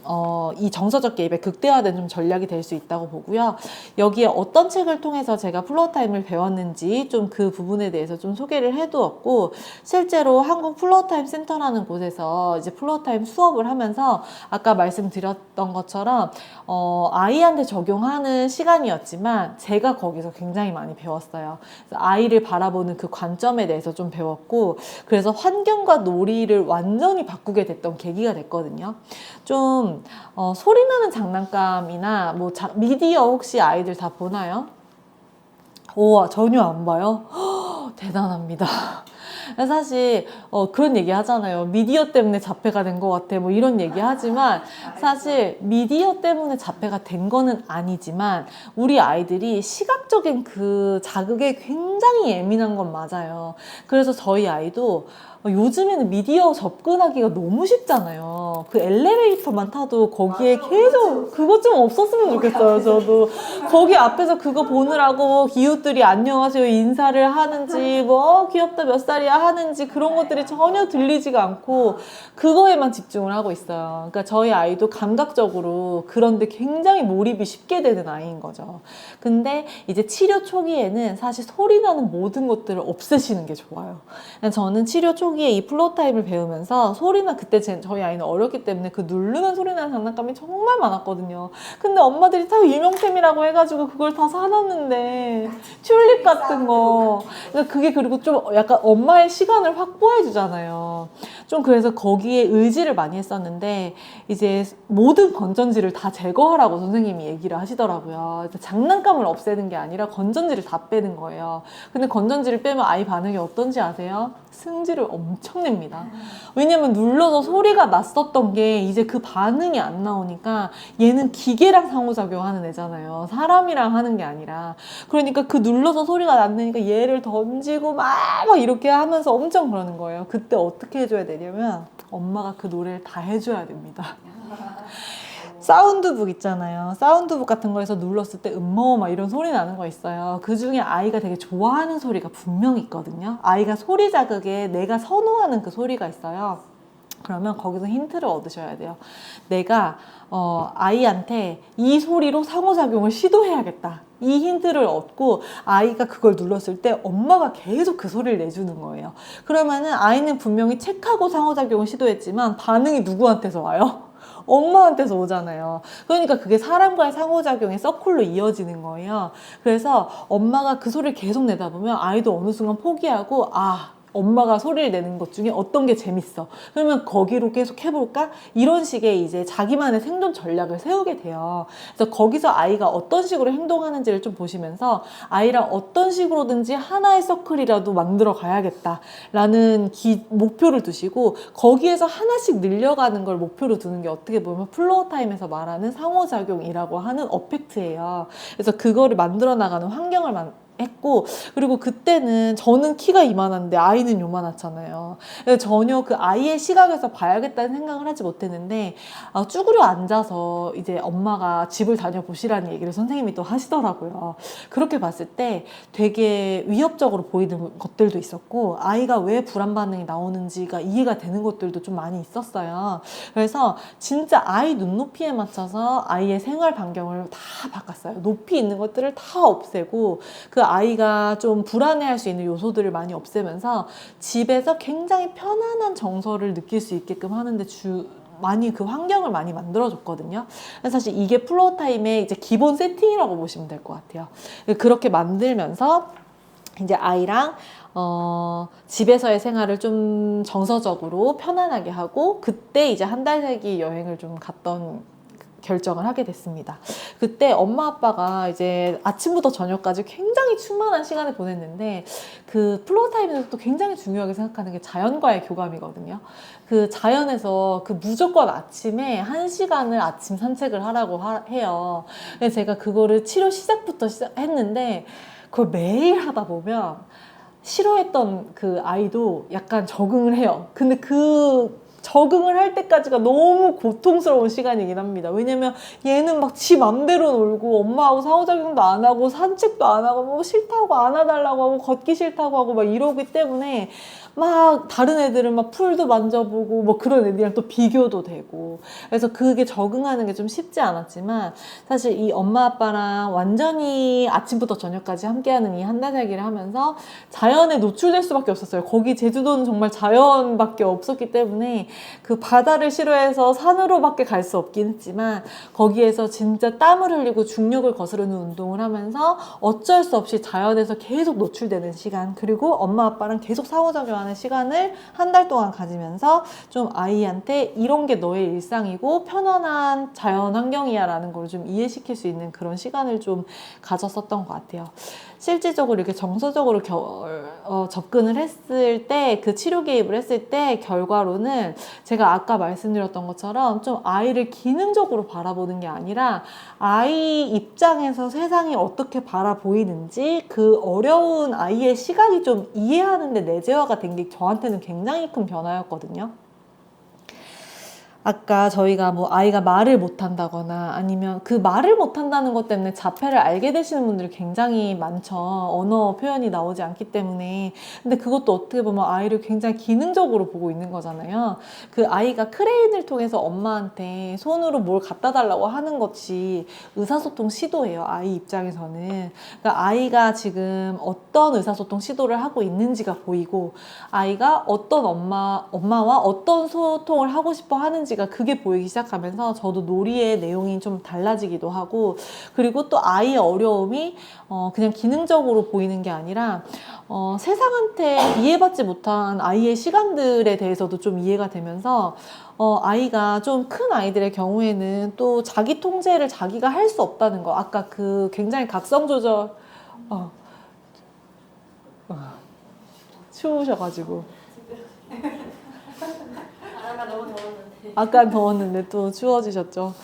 이 정서적 개입의 극대화된 좀 전략이 될 수 있다고 보고요. 여기에 어떤 책을 통해서 제가 플로우 타임을 배웠는지 좀 그 부분에 대해서 좀 소개를 해두었고, 실제로 한국 플로우 타임 센터라는 곳에서 이제 플로우 타임 수업을 하면서 아까 말씀드렸던 것처럼 아이한테 적용하는 시간이었지만 제가 거기서 굉장히 많이 배웠어요. 그래서 아이를 바라보는 그 관점에 대해서 좀 배웠고, 그래서 환경과 놀이를 완전히 바꾸게 됐던 계기가 됐거든요. 좀 소리나는 장난감이나 미디어 혹시 아이들 다 보나요? 전혀 안 봐요? 대단합니다. 사실 그런 얘기 하잖아요. 미디어 때문에 자폐가 된 것 같아 이런 얘기 하지만 사실 미디어 때문에 자폐가 된 거는 아니지만 우리 아이들이 시각적인 그 자극에 굉장히 예민한 건 맞아요. 그래서 저희 아이도 요즘에는 미디어 접근하기가 너무 쉽잖아요. 그 엘리베이터만 타도 거기에 계속 그것 좀 없었으면 좋겠어요. 저도 거기 앞에서 그거 보느라고 이웃들이 안녕하세요 인사를 하는지 귀엽다 몇 살이야 하는지 그런 것들이 전혀 들리지가 않고 그거에만 집중을 하고 있어요. 그러니까 저희 아이도 감각적으로 그런데 굉장히 몰입이 쉽게 되는 아이인 거죠. 근데 이제 치료 초기에는 사실 소리 나는 모든 것들을 없애시는 게 좋아요. 저는 치료 초기 초기에 이 플로우 타입을 배우면서 소리나 그때 저희 아이는 어렸기 때문에 그 누르면 소리 나는 장난감이 정말 많았거든요. 근데 엄마들이 다 유명템이라고 해가지고 그걸 다 사놨는데 튤립 같은 거. 그러니까 그게 그리고 좀 약간 엄마의 시간을 확보해 주잖아요. 좀 그래서 거기에 의지를 많이 했었는데 이제 모든 건전지를 다 제거하라고 선생님이 얘기를 하시더라고요. 장난감을 없애는 게 아니라 건전지를 다 빼는 거예요. 근데 건전지를 빼면 아이 반응이 어떤지 아세요? 승질을 엄청 냅니다. 왜냐면 눌러서 소리가 났었던 게 이제 그 반응이 안 나오니까 얘는 기계랑 상호작용하는 애잖아요. 사람이랑 하는 게 아니라. 그러니까 그 눌러서 소리가 났으니까 얘를 던지고 막 이렇게 하면서 엄청 그러는 거예요. 그때 어떻게 해줘야 되냐면 엄마가 그 노래를 다 해줘야 됩니다. 사운드북 있잖아요. 사운드북 같은 거에서 눌렀을 때 막 이런 소리 나는 거 있어요. 그 중에 아이가 되게 좋아하는 소리가 분명히 있거든요. 아이가 소리 자극에 내가 선호하는 그 소리가 있어요. 그러면 거기서 힌트를 얻으셔야 돼요. 내가 아이한테 이 소리로 상호작용을 시도해야겠다. 이 힌트를 얻고 아이가 그걸 눌렀을 때 엄마가 계속 그 소리를 내주는 거예요. 그러면은 아이는 분명히 책하고 상호작용을 시도했지만 반응이 누구한테서 와요? 엄마한테서 오잖아요. 그러니까 그게 사람과의 상호작용의 서클로 이어지는 거예요. 그래서 엄마가 그 소리를 계속 내다 보면 아이도 어느 순간 포기하고 엄마가 소리를 내는 것 중에 어떤 게 재밌어. 그러면 거기로 계속 해볼까? 이런 식의 이제 자기만의 생존 전략을 세우게 돼요. 그래서 거기서 아이가 어떤 식으로 행동하는지를 좀 보시면서 아이랑 어떤 식으로든지 하나의 서클이라도 만들어 가야겠다라는 목표를 두시고 거기에서 하나씩 늘려가는 걸 목표로 두는 게 어떻게 보면 플로어 타임에서 말하는 상호작용이라고 하는 어펙트예요. 그래서 그거를 만들어 나가는 환경을 했고, 그리고 그때는 저는 키가 이만한데 아이는 요만하잖아요. 전혀 그 아이의 시각에서 봐야겠다는 생각을 하지 못했는데 쭈그려 앉아서 이제 엄마가 집을 다녀보시라는 얘기를 선생님이 또 하시더라고요. 그렇게 봤을 때 되게 위협적으로 보이는 것들도 있었고 아이가 왜 불안 반응이 나오는지가 이해가 되는 것들도 좀 많이 있었어요. 그래서 진짜 아이 눈높이에 맞춰서 아이의 생활 반경을 다 바꿨어요. 높이 있는 것들을 다 없애고 그 아이가 좀 불안해할 수 있는 요소들을 많이 없애면서 집에서 굉장히 편안한 정서를 느낄 수 있게끔 하는데 많이 그 환경을 많이 만들어줬거든요. 그래서 사실 이게 플로어 타임의 이제 기본 세팅이라고 보시면 될 것 같아요. 그렇게 만들면서 이제 아이랑 집에서의 생활을 좀 정서적으로 편안하게 하고 그때 이제 한 달 살기 여행을 좀 갔던 결정을 하게 됐습니다. 그때 엄마 아빠가 이제 아침부터 저녁까지 굉장히 충만한 시간을 보냈는데 그 플로어 타임에서 또 굉장히 중요하게 생각하는 게 자연과의 교감이거든요. 그 자연에서 그 무조건 아침에 1시간을 아침 산책을 하라고 해요. 근데 제가 그거를 치료 시작부터 했는데 그걸 매일 하다 보면 싫어했던 그 아이도 약간 적응을 해요. 근데 그 적응을 할 때까지가 너무 고통스러운 시간이긴 합니다. 왜냐면 얘는 막 지 맘대로 놀고 엄마하고 상호작용도 안 하고 산책도 안 하고 뭐 싫다고 안아달라고 하고 걷기 싫다고 하고 막 이러기 때문에 막 다른 애들은 막 풀도 만져보고 뭐 그런 애들이랑 또 비교도 되고 그래서 그게 적응하는 게 좀 쉽지 않았지만 사실 이 엄마 아빠랑 완전히 아침부터 저녁까지 함께하는 이 한 달 살기를 하면서 자연에 노출될 수밖에 없었어요. 거기 제주도는 정말 자연밖에 없었기 때문에 그 바다를 싫어해서 산으로밖에 갈 수 없긴 했지만 거기에서 진짜 땀을 흘리고 중력을 거스르는 운동을 하면서 어쩔 수 없이 자연에서 계속 노출되는 시간 그리고 엄마 아빠랑 계속 상호작용하는 시간을 한 달 동안 가지면서 좀 아이한테 이런 게 너의 일상이고 편안한 자연 환경이야 라는 걸 좀 이해시킬 수 있는 그런 시간을 좀 가졌었던 것 같아요. 실질적으로 이렇게 정서적으로 접근을 했을 때 그 치료 개입을 했을 때 결과로는 제가 아까 말씀드렸던 것처럼 좀 아이를 기능적으로 바라보는 게 아니라 아이 입장에서 세상이 어떻게 바라보이는지 그 어려운 아이의 시각이 좀 이해하는 데 내재화가 된 게 저한테는 굉장히 큰 변화였거든요. 아까 저희가 뭐 아이가 말을 못한다거나 아니면 그 말을 못한다는 것 때문에 자폐를 알게 되시는 분들이 굉장히 많죠. 언어 표현이 나오지 않기 때문에. 근데 그것도 어떻게 보면 아이를 굉장히 기능적으로 보고 있는 거잖아요. 그 아이가 크레인을 통해서 엄마한테 손으로 뭘 갖다 달라고 하는 것이 의사소통 시도예요. 아이 입장에서는. 그러니까 아이가 지금 어떤 의사소통 시도를 하고 있는지가 보이고 아이가 어떤 엄마와 어떤 소통을 하고 싶어 하는지가 그게 보이기 시작하면서 저도 놀이의 내용이 좀 달라지기도 하고 그리고 또 아이의 어려움이 그냥 기능적으로 보이는 게 아니라 세상한테 이해받지 못한 아이의 시간들에 대해서도 좀 이해가 되면서 아이가 좀 큰 아이들의 경우에는 또 자기 통제를 자기가 할 수 없다는 거 아까 그 굉장히 각성 조절 추우셔가지고 아까 너무 더웠는데. 아까 더웠는데 또 추워지셨죠.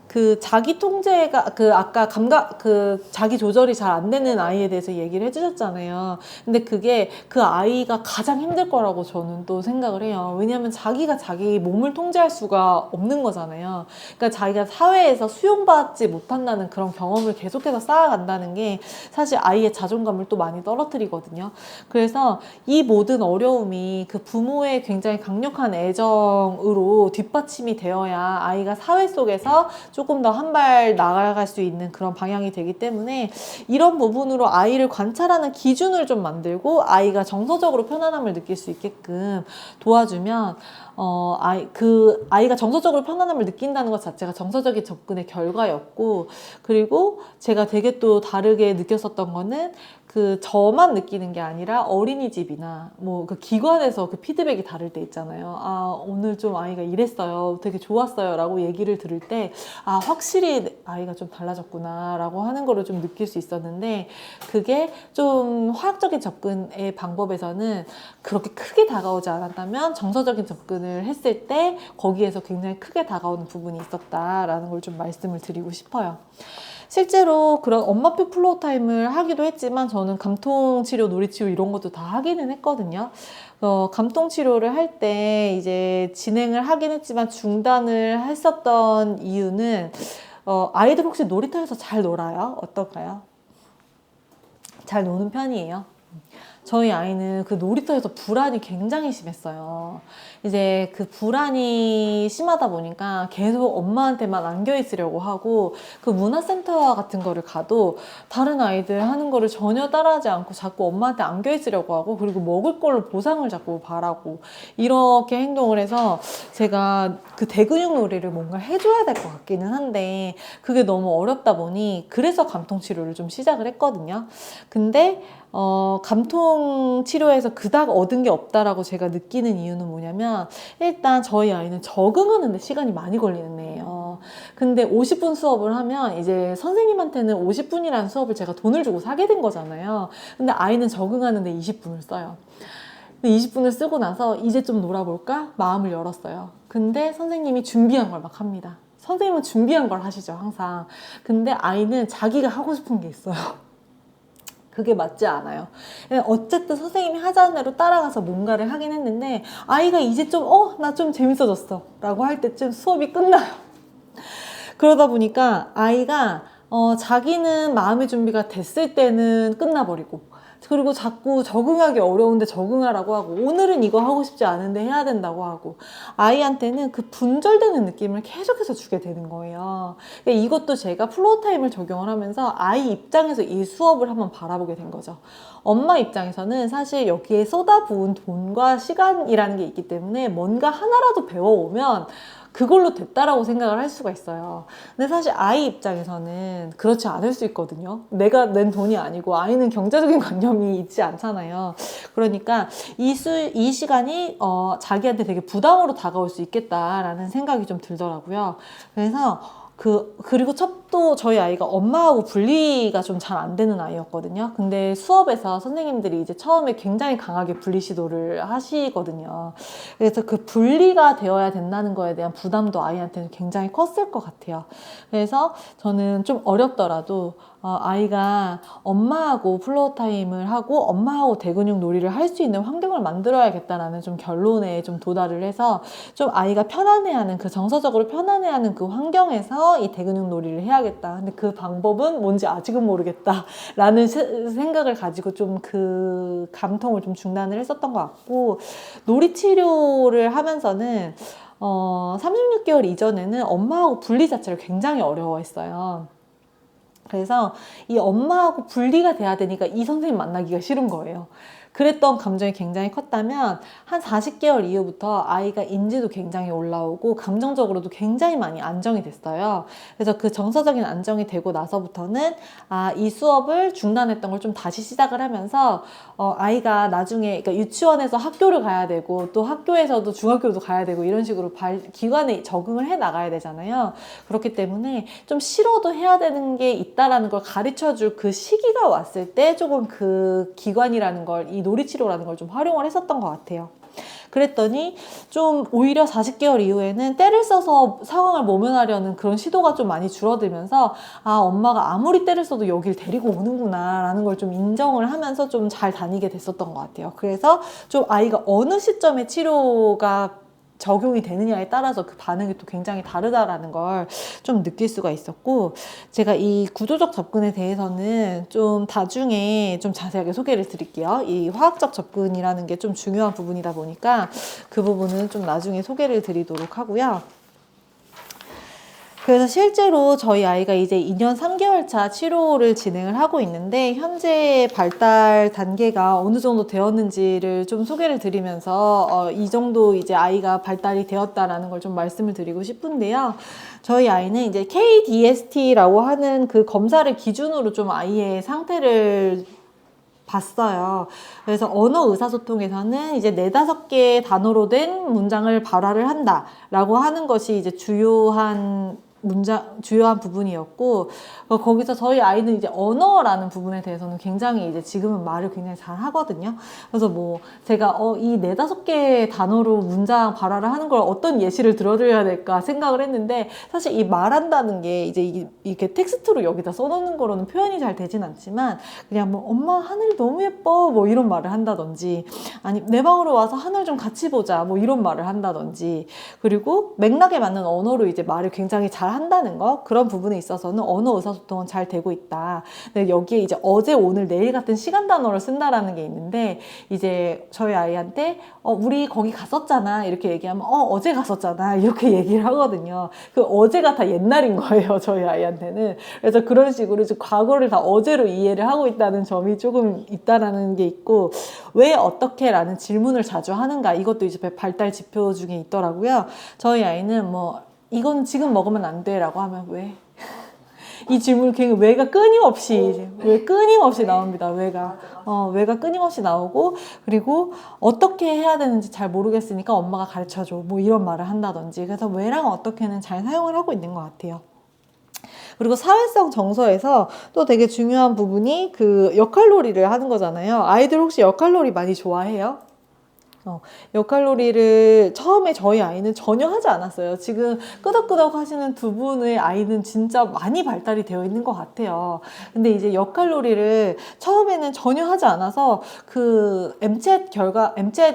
그 자기 통제가 그 아까 감각 그 자기 조절이 잘 안 되는 아이에 대해서 얘기를 해주셨잖아요. 근데 그게 그 아이가 가장 힘들 거라고 저는 또 생각을 해요. 왜냐하면 자기가 자기 몸을 통제할 수가 없는 거잖아요. 그러니까 자기가 사회에서 수용받지 못한다는 그런 경험을 계속해서 쌓아간다는 게 사실 아이의 자존감을 또 많이 떨어뜨리거든요. 그래서 이 모든 어려움이 그 부모의 굉장히 강력한 애정으로 뒷받침이 되어야 아이가 사회 속에서 조금 더 한 발 나아갈 수 있는 그런 방향이 되기 때문에 이런 부분으로 아이를 관찰하는 기준을 좀 만들고 아이가 정서적으로 편안함을 느낄 수 있게끔 도와주면 아이가 정서적으로 편안함을 느낀다는 것 자체가 정서적인 접근의 결과였고 그리고 제가 되게 또 다르게 느꼈었던 거는 그 저만 느끼는 게 아니라 어린이집이나 뭐 그 기관에서 그 피드백이 다를 때 있잖아요. 오늘 좀 아이가 이랬어요. 되게 좋았어요. 라고 얘기를 들을 때 확실히 아이가 좀 달라졌구나 라고 하는 거를 좀 느낄 수 있었는데 그게 좀 화학적인 접근의 방법에서는 그렇게 크게 다가오지 않았다면 정서적인 접근을 했을 때 거기에서 굉장히 크게 다가오는 부분이 있었다라는 걸 좀 말씀을 드리고 싶어요. 실제로 그런 엄마표 플로우 타임을 하기도 했지만 저는 감통치료, 놀이치료 이런 것도 다 하기는 했거든요. 감통치료를 할 때 이제 진행을 하긴 했지만 중단을 했었던 이유는 아이들 혹시 놀이터에서 잘 놀아요? 어떨까요? 잘 노는 편이에요. 저희 아이는 그 놀이터에서 불안이 굉장히 심했어요. 이제 그 불안이 심하다 보니까 계속 엄마한테만 안겨 있으려고 하고 그 문화센터 같은 거를 가도 다른 아이들 하는 거를 전혀 따라하지 않고 자꾸 엄마한테 안겨 있으려고 하고 그리고 먹을 걸로 보상을 자꾸 바라고 이렇게 행동을 해서 제가 그 대근육 놀이를 뭔가 해줘야 될 것 같기는 한데 그게 너무 어렵다 보니 그래서 감통치료를 좀 시작을 했거든요. 근데 감통 치료에서 그닥 얻은 게 없다라고 제가 느끼는 이유는 뭐냐면 일단 저희 아이는 적응하는데 시간이 많이 걸리는 애예요. 근데 50분 수업을 하면 이제 선생님한테는 50분이라는 수업을 제가 돈을 주고 사게 된 거잖아요. 근데 아이는 적응하는데 20분을 써요. 근데 20분을 쓰고 나서 이제 좀 놀아볼까? 마음을 열었어요. 근데 선생님이 준비한 걸 막 합니다. 선생님은 준비한 걸 하시죠, 항상. 근데 아이는 자기가 하고 싶은 게 있어요. 그게 맞지 않아요. 어쨌든 선생님이 하자는 대로 따라가서 뭔가를 하긴 했는데 아이가 이제 좀 나 좀 재밌어졌어 라고 할 때쯤 수업이 끝나요. 그러다 보니까 아이가 자기는 마음의 준비가 됐을 때는 끝나버리고 그리고 자꾸 적응하기 어려운데 적응하라고 하고 오늘은 이거 하고 싶지 않은데 해야 된다고 하고 아이한테는 그 분절되는 느낌을 계속해서 주게 되는 거예요. 그러니까 이것도 제가 플로우 타임을 적용을 하면서 아이 입장에서 이 수업을 한번 바라보게 된 거죠. 엄마 입장에서는 사실 여기에 쏟아부은 돈과 시간이라는 게 있기 때문에 뭔가 하나라도 배워오면 그걸로 됐다라고 생각을 할 수가 있어요. 근데 사실 아이 입장에서는 그렇지 않을 수 있거든요. 내가 낸 돈이 아니고 아이는 경제적인 관념이 있지 않잖아요. 그러니까 이 시간이 자기한테 되게 부담으로 다가올 수 있겠다라는 생각이 좀 들더라고요. 그래서 그리고 또 저희 아이가 엄마하고 분리가 좀 잘 안 되는 아이였거든요. 근데 수업에서 선생님들이 이제 처음에 굉장히 강하게 분리 시도를 하시거든요. 그래서 그 분리가 되어야 된다는 거에 대한 부담도 아이한테는 굉장히 컸을 것 같아요. 그래서 저는 좀 어렵더라도 아이가 엄마하고 플로어 타임을 하고 엄마하고 대근육 놀이를 할 수 있는 환경을 만들어야겠다라는 좀 결론에 좀 도달을 해서 좀 아이가 편안해하는 그 정서적으로 편안해하는 그 환경에서 이 대근육 놀이를 해야겠다. 근데 그 방법은 뭔지 아직은 모르겠다라는 생각을 가지고 좀 그 감통을 좀 중단을 했었던 것 같고 놀이 치료를 하면서는 36개월 이전에는 엄마하고 분리 자체를 굉장히 어려워했어요. 그래서 이 엄마하고 분리가 돼야 되니까 이 선생님 만나기가 싫은 거예요. 그랬던 감정이 굉장히 컸다면 한 40개월 이후부터 아이가 인지도 굉장히 올라오고 감정적으로도 굉장히 많이 안정이 됐어요. 그래서 그 정서적인 안정이 되고 나서부터는 이 수업을 중단했던 걸 좀 다시 시작을 하면서 아이가 나중에 그러니까 유치원에서 학교를 가야 되고 또 학교에서도 중학교도 가야 되고 이런 식으로 기관에 적응을 해 나가야 되잖아요. 그렇기 때문에 좀 싫어도 해야 되는 게 있다라는 걸 가르쳐 줄 그 시기가 왔을 때 조금 그 기관이라는 걸, 이 놀이치료라는 걸 좀 활용을 했었던 것 같아요. 그랬더니 좀 오히려 40개월 이후에는 때를 써서 상황을 모면하려는 그런 시도가 좀 많이 줄어들면서 엄마가 아무리 때를 써도 여길 데리고 오는구나 라는 걸 좀 인정을 하면서 좀 잘 다니게 됐었던 것 같아요. 그래서 좀 아이가 어느 시점에 치료가 적용이 되느냐에 따라서 그 반응이 또 굉장히 다르다라는 걸 좀 느낄 수가 있었고, 제가 이 구조적 접근에 대해서는 좀 나중에 좀 자세하게 소개를 드릴게요. 이 화학적 접근이라는 게 좀 중요한 부분이다 보니까 그 부분은 좀 나중에 소개를 드리도록 하고요. 그래서 실제로 저희 아이가 이제 2년 3개월 차 치료를 진행을 하고 있는데 현재 발달 단계가 어느 정도 되었는지를 좀 소개를 드리면서 이 정도 이제 아이가 발달이 되었다라는 걸 좀 말씀을 드리고 싶은데요. 저희 아이는 이제 KDST라고 하는 그 검사를 기준으로 좀 아이의 상태를 봤어요. 그래서 언어 의사소통에서는 이제 4-5개의 단어로 된 문장을 발화를 한다라고 하는 것이 이제 주요한 부분이었고, 거기서 저희 아이는 이제 언어라는 부분에 대해서는 굉장히 이제 지금은 말을 굉장히 잘 하거든요. 그래서 뭐 제가 이 4-5개의 단어로 문장 발화를 하는 걸 어떤 예시를 들어드려야 될까 생각을 했는데, 사실 이 말한다는 게 이제 이렇게 텍스트로 여기다 써놓는 거로는 표현이 잘 되진 않지만 그냥 뭐 엄마 하늘이 너무 예뻐 뭐 이런 말을 한다든지, 아니 내 방으로 와서 하늘 좀 같이 보자 뭐 이런 말을 한다든지, 그리고 맥락에 맞는 언어로 이제 말을 굉장히 잘 한다는 거, 그런 부분에 있어서는 언어 의사소통은 잘 되고 있다. 근데 여기에 이제 어제 오늘 내일 같은 시간 단어를 쓴다라는 게 있는데, 이제 저희 아이한테 우리 거기 갔었잖아 이렇게 얘기하면 어제 갔었잖아 이렇게 얘기를 하거든요. 그 어제가 다 옛날인 거예요, 저희 아이한테는. 그래서 그런 식으로 이제 과거를 다 어제로 이해를 하고 있다는 점이 조금 있다라는 게 있고, 왜 어떻게 라는 질문을 자주 하는가, 이것도 이제 발달 지표 중에 있더라고요. 저희 아이는 뭐 이건 지금 먹으면 안 돼 라고 하면 왜? 이 질문 굉장히 왜가 끊임없이 나옵니다. 왜가 끊임없이 나오고, 그리고 어떻게 해야 되는지 잘 모르겠으니까 엄마가 가르쳐줘 뭐 이런 말을 한다든지, 그래서 왜랑 어떻게는 잘 사용을 하고 있는 것 같아요. 그리고 사회성 정서에서 또 되게 중요한 부분이 그 역할놀이를 하는 거잖아요. 아이들 혹시 역할놀이 많이 좋아해요? 역할놀이를 처음에 저희 아이는 전혀 하지 않았어요. 지금 끄덕끄덕 하시는 두 분의 아이는 진짜 많이 발달이 되어 있는 것 같아요. 근데 이제 역할놀이를 처음에는 전혀 하지 않아서 그 MCET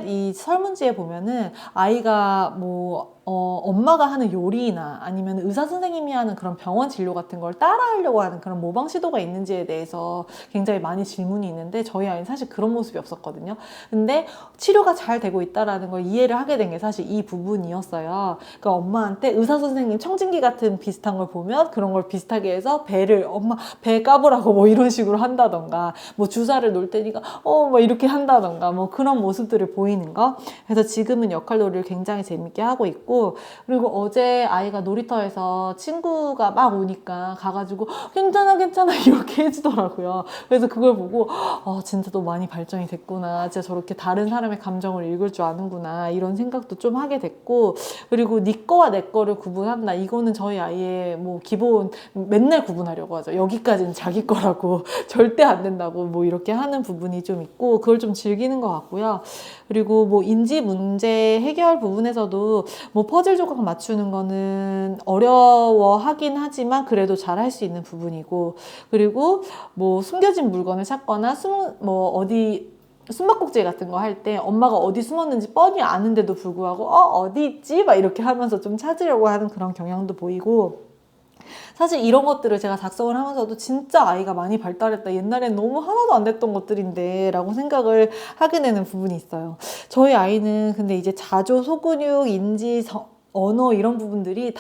이 설문지에 보면은 아이가 뭐 엄마가 하는 요리나 아니면 의사 선생님이 하는 그런 병원 진료 같은 걸 따라하려고 하는 그런 모방 시도가 있는지에 대해서 굉장히 많이 질문이 있는데, 저희 아이는 사실 그런 모습이 없었거든요. 근데 치료가 잘 되고 있다라는 걸 이해를 하게 된 게 사실 이 부분이었어요. 그러니까 엄마한테 의사 선생님 청진기 같은 비슷한 걸 보면 그런 걸 비슷하게 해서 엄마 배 까보라고 뭐 이런 식으로 한다던가, 뭐 주사를 놓을 테니까 뭐 이렇게 한다던가, 뭐 그런 모습들을 보이는 거. 그래서 지금은 역할놀이를 굉장히 재밌게 하고 있고, 그리고 어제 아이가 놀이터에서 친구가 막 오니까 가가지고 괜찮아 이렇게 해주더라고요. 그래서 그걸 보고 진짜 또 많이 발전이 됐구나, 진짜 저렇게 다른 사람의 감정을 읽을 줄 아는구나, 이런 생각도 좀 하게 됐고, 그리고 네 거와 내 거를 구분한다, 이거는 저희 아이의 뭐 기본, 맨날 구분하려고 하죠. 여기까지는 자기 거라고 절대 안 된다고 뭐 이렇게 하는 부분이 좀 있고, 그걸 좀 즐기는 것 같고요. 그리고 뭐 인지 문제 해결 부분에서도 뭐 그리고 퍼즐 조각 맞추는 거는 어려워하긴 하지만 그래도 잘 할 수 있는 부분이고, 그리고 뭐 숨겨진 물건을 찾거나 뭐 어디 숨바꼭질 같은 거 할 때 엄마가 어디 숨었는지 뻔히 아는데도 불구하고 어디 있지? 막 이렇게 하면서 좀 찾으려고 하는 그런 경향도 보이고, 사실 이런 것들을 제가 작성을 하면서도 진짜 아이가 많이 발달했다. 옛날엔 너무 하나도 안 됐던 것들인데 라고 생각을 하게 되는 부분이 있어요. 저희 아이는 근데 이제 자조, 소근육, 인지, 언어 이런 부분들이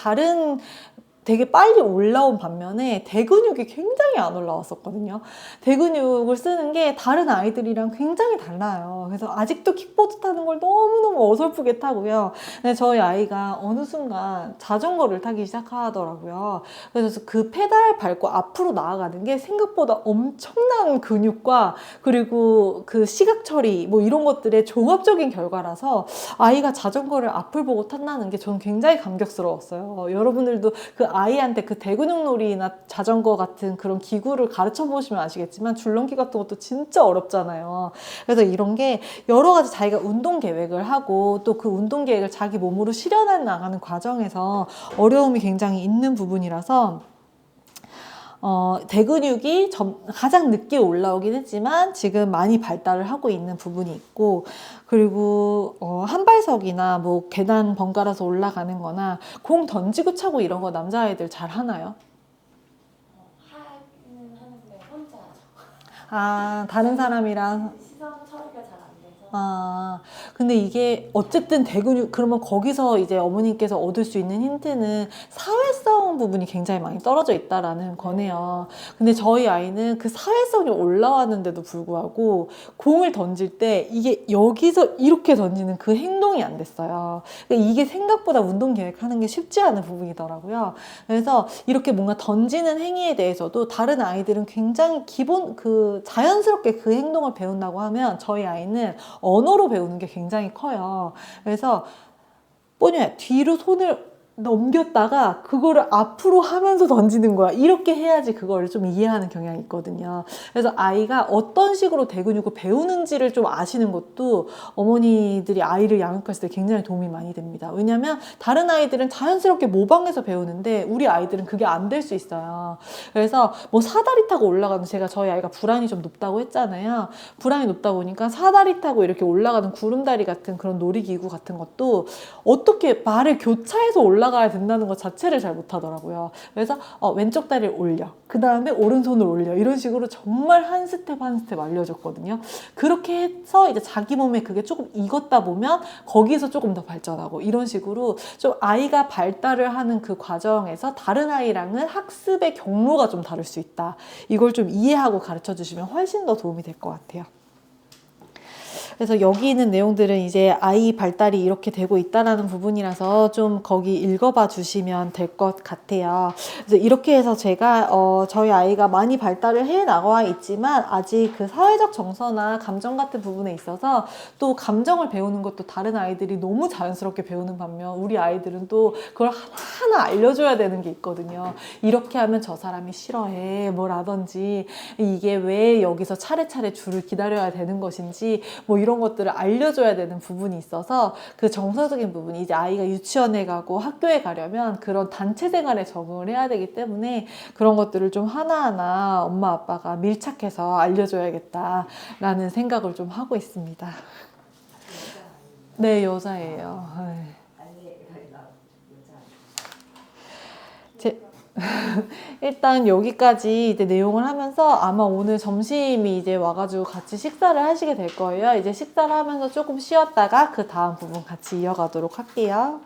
되게 빨리 올라온 반면에 대근육이 굉장히 안 올라왔었거든요. 대근육을 쓰는 게 다른 아이들이랑 굉장히 달라요. 그래서 아직도 킥보드 타는 걸 너무너무 어설프게 타고요. 근데 저희 아이가 어느 순간 자전거를 타기 시작하더라고요. 그래서 그 페달 밟고 앞으로 나아가는 게 생각보다 엄청난 근육과 그리고 그 시각 처리 뭐 이런 것들의 종합적인 결과라서 아이가 자전거를 앞을 보고 탄다는 게 저는 굉장히 감격스러웠어요. 여러분들도 그 아이한테 그 대근육놀이나 자전거 같은 그런 기구를 가르쳐 보시면 아시겠지만 줄넘기 같은 것도 진짜 어렵잖아요. 그래서 이런 게 여러 가지 자기가 운동 계획을 하고 또 그 운동 계획을 자기 몸으로 실현해 나가는 과정에서 어려움이 굉장히 있는 부분이라서 대근육이 가장 늦게 올라오긴 했지만 지금 많이 발달을 하고 있는 부분이 있고, 그리고 한발석이나 뭐 계단 번갈아서 올라가는 거나 공 던지고 차고 이런 거 남자아이들 잘 하나요? 하는데 혼자 아, 다른 사람이랑. 시선 처리가 잘 안 돼서 아, 근데 이게 어쨌든 대근육, 그러면 거기서 이제 어머님께서 얻을 수 있는 힌트는 사회성 부분이 굉장히 많이 떨어져 있다라는 거네요. 근데 저희 아이는 그 사회성이 올라왔는데도 불구하고 공을 던질 때 이게 여기서 이렇게 던지는 그 행동이 안 됐어요. 그러니까 이게 생각보다 운동 계획하는 게 쉽지 않은 부분이더라고요. 그래서 이렇게 뭔가 던지는 행위에 대해서도 다른 아이들은 굉장히 자연스럽게 그 행동을 배운다고 하면 저희 아이는 언어로 배우는 게 굉장히 커요. 그래서 뒤로 손을 넘겼다가 그거를 앞으로 하면서 던지는 거야. 이렇게 해야지 그거를 좀 이해하는 경향이 있거든요. 그래서 아이가 어떤 식으로 대근육을 배우는지를 좀 아시는 것도 어머니들이 아이를 양육했을 때 굉장히 도움이 많이 됩니다. 왜냐하면 다른 아이들은 자연스럽게 모방해서 배우는데 우리 아이들은 그게 안 될 수 있어요. 그래서 뭐 사다리 타고 올라가는, 제가 저희 아이가 불안이 좀 높다고 했잖아요. 불안이 높다 보니까 사다리 타고 이렇게 올라가는 구름다리 같은 그런 놀이기구 같은 것도 어떻게 발을 교차해서 올라가야 된다는 것 자체를 잘 못하더라고요. 그래서 왼쪽 다리를 올려, 그 다음에 오른손을 올려, 이런 식으로 정말 한 스텝 한 스텝 알려줬거든요. 그렇게 해서 이제 자기 몸에 그게 조금 익었다 보면 거기서 조금 더 발전하고, 이런 식으로 좀 아이가 발달을 하는 그 과정에서 다른 아이랑은 학습의 경로가 좀 다를 수 있다. 이걸 좀 이해하고 가르쳐 주시면 훨씬 더 도움이 될 것 같아요. 그래서 여기 있는 내용들은 이제 아이 발달이 이렇게 되고 있다라는 부분이라서 좀 거기 읽어봐 주시면 될 것 같아요. 그래서 이렇게 해서 제가 저희 아이가 많이 발달을 해 나와 있지만 아직 그 사회적 정서나 감정 같은 부분에 있어서 또 감정을 배우는 것도 다른 아이들이 너무 자연스럽게 배우는 반면 우리 아이들은 또 그걸 하나하나 알려줘야 되는 게 있거든요. 이렇게 하면 저 사람이 싫어해 뭐라든지, 이게 왜 여기서 차례차례 줄을 기다려야 되는 것인지 뭐 이런 것들을 알려줘야 되는 부분이 있어서 그 정서적인 부분이 이제 아이가 유치원에 가고 학교에 가려면 그런 단체 생활에 적응을 해야 되기 때문에 그런 것들을 좀 하나하나 엄마 아빠가 밀착해서 알려줘야겠다라는 생각을 좀 하고 있습니다. 네, 여자예요. 일단 여기까지 이제 내용을 하면서 아마 오늘 점심이 이제 와가지고 같이 식사를 하시게 될 거예요. 이제 식사를 하면서 조금 쉬었다가 그 다음 부분 같이 이어가도록 할게요.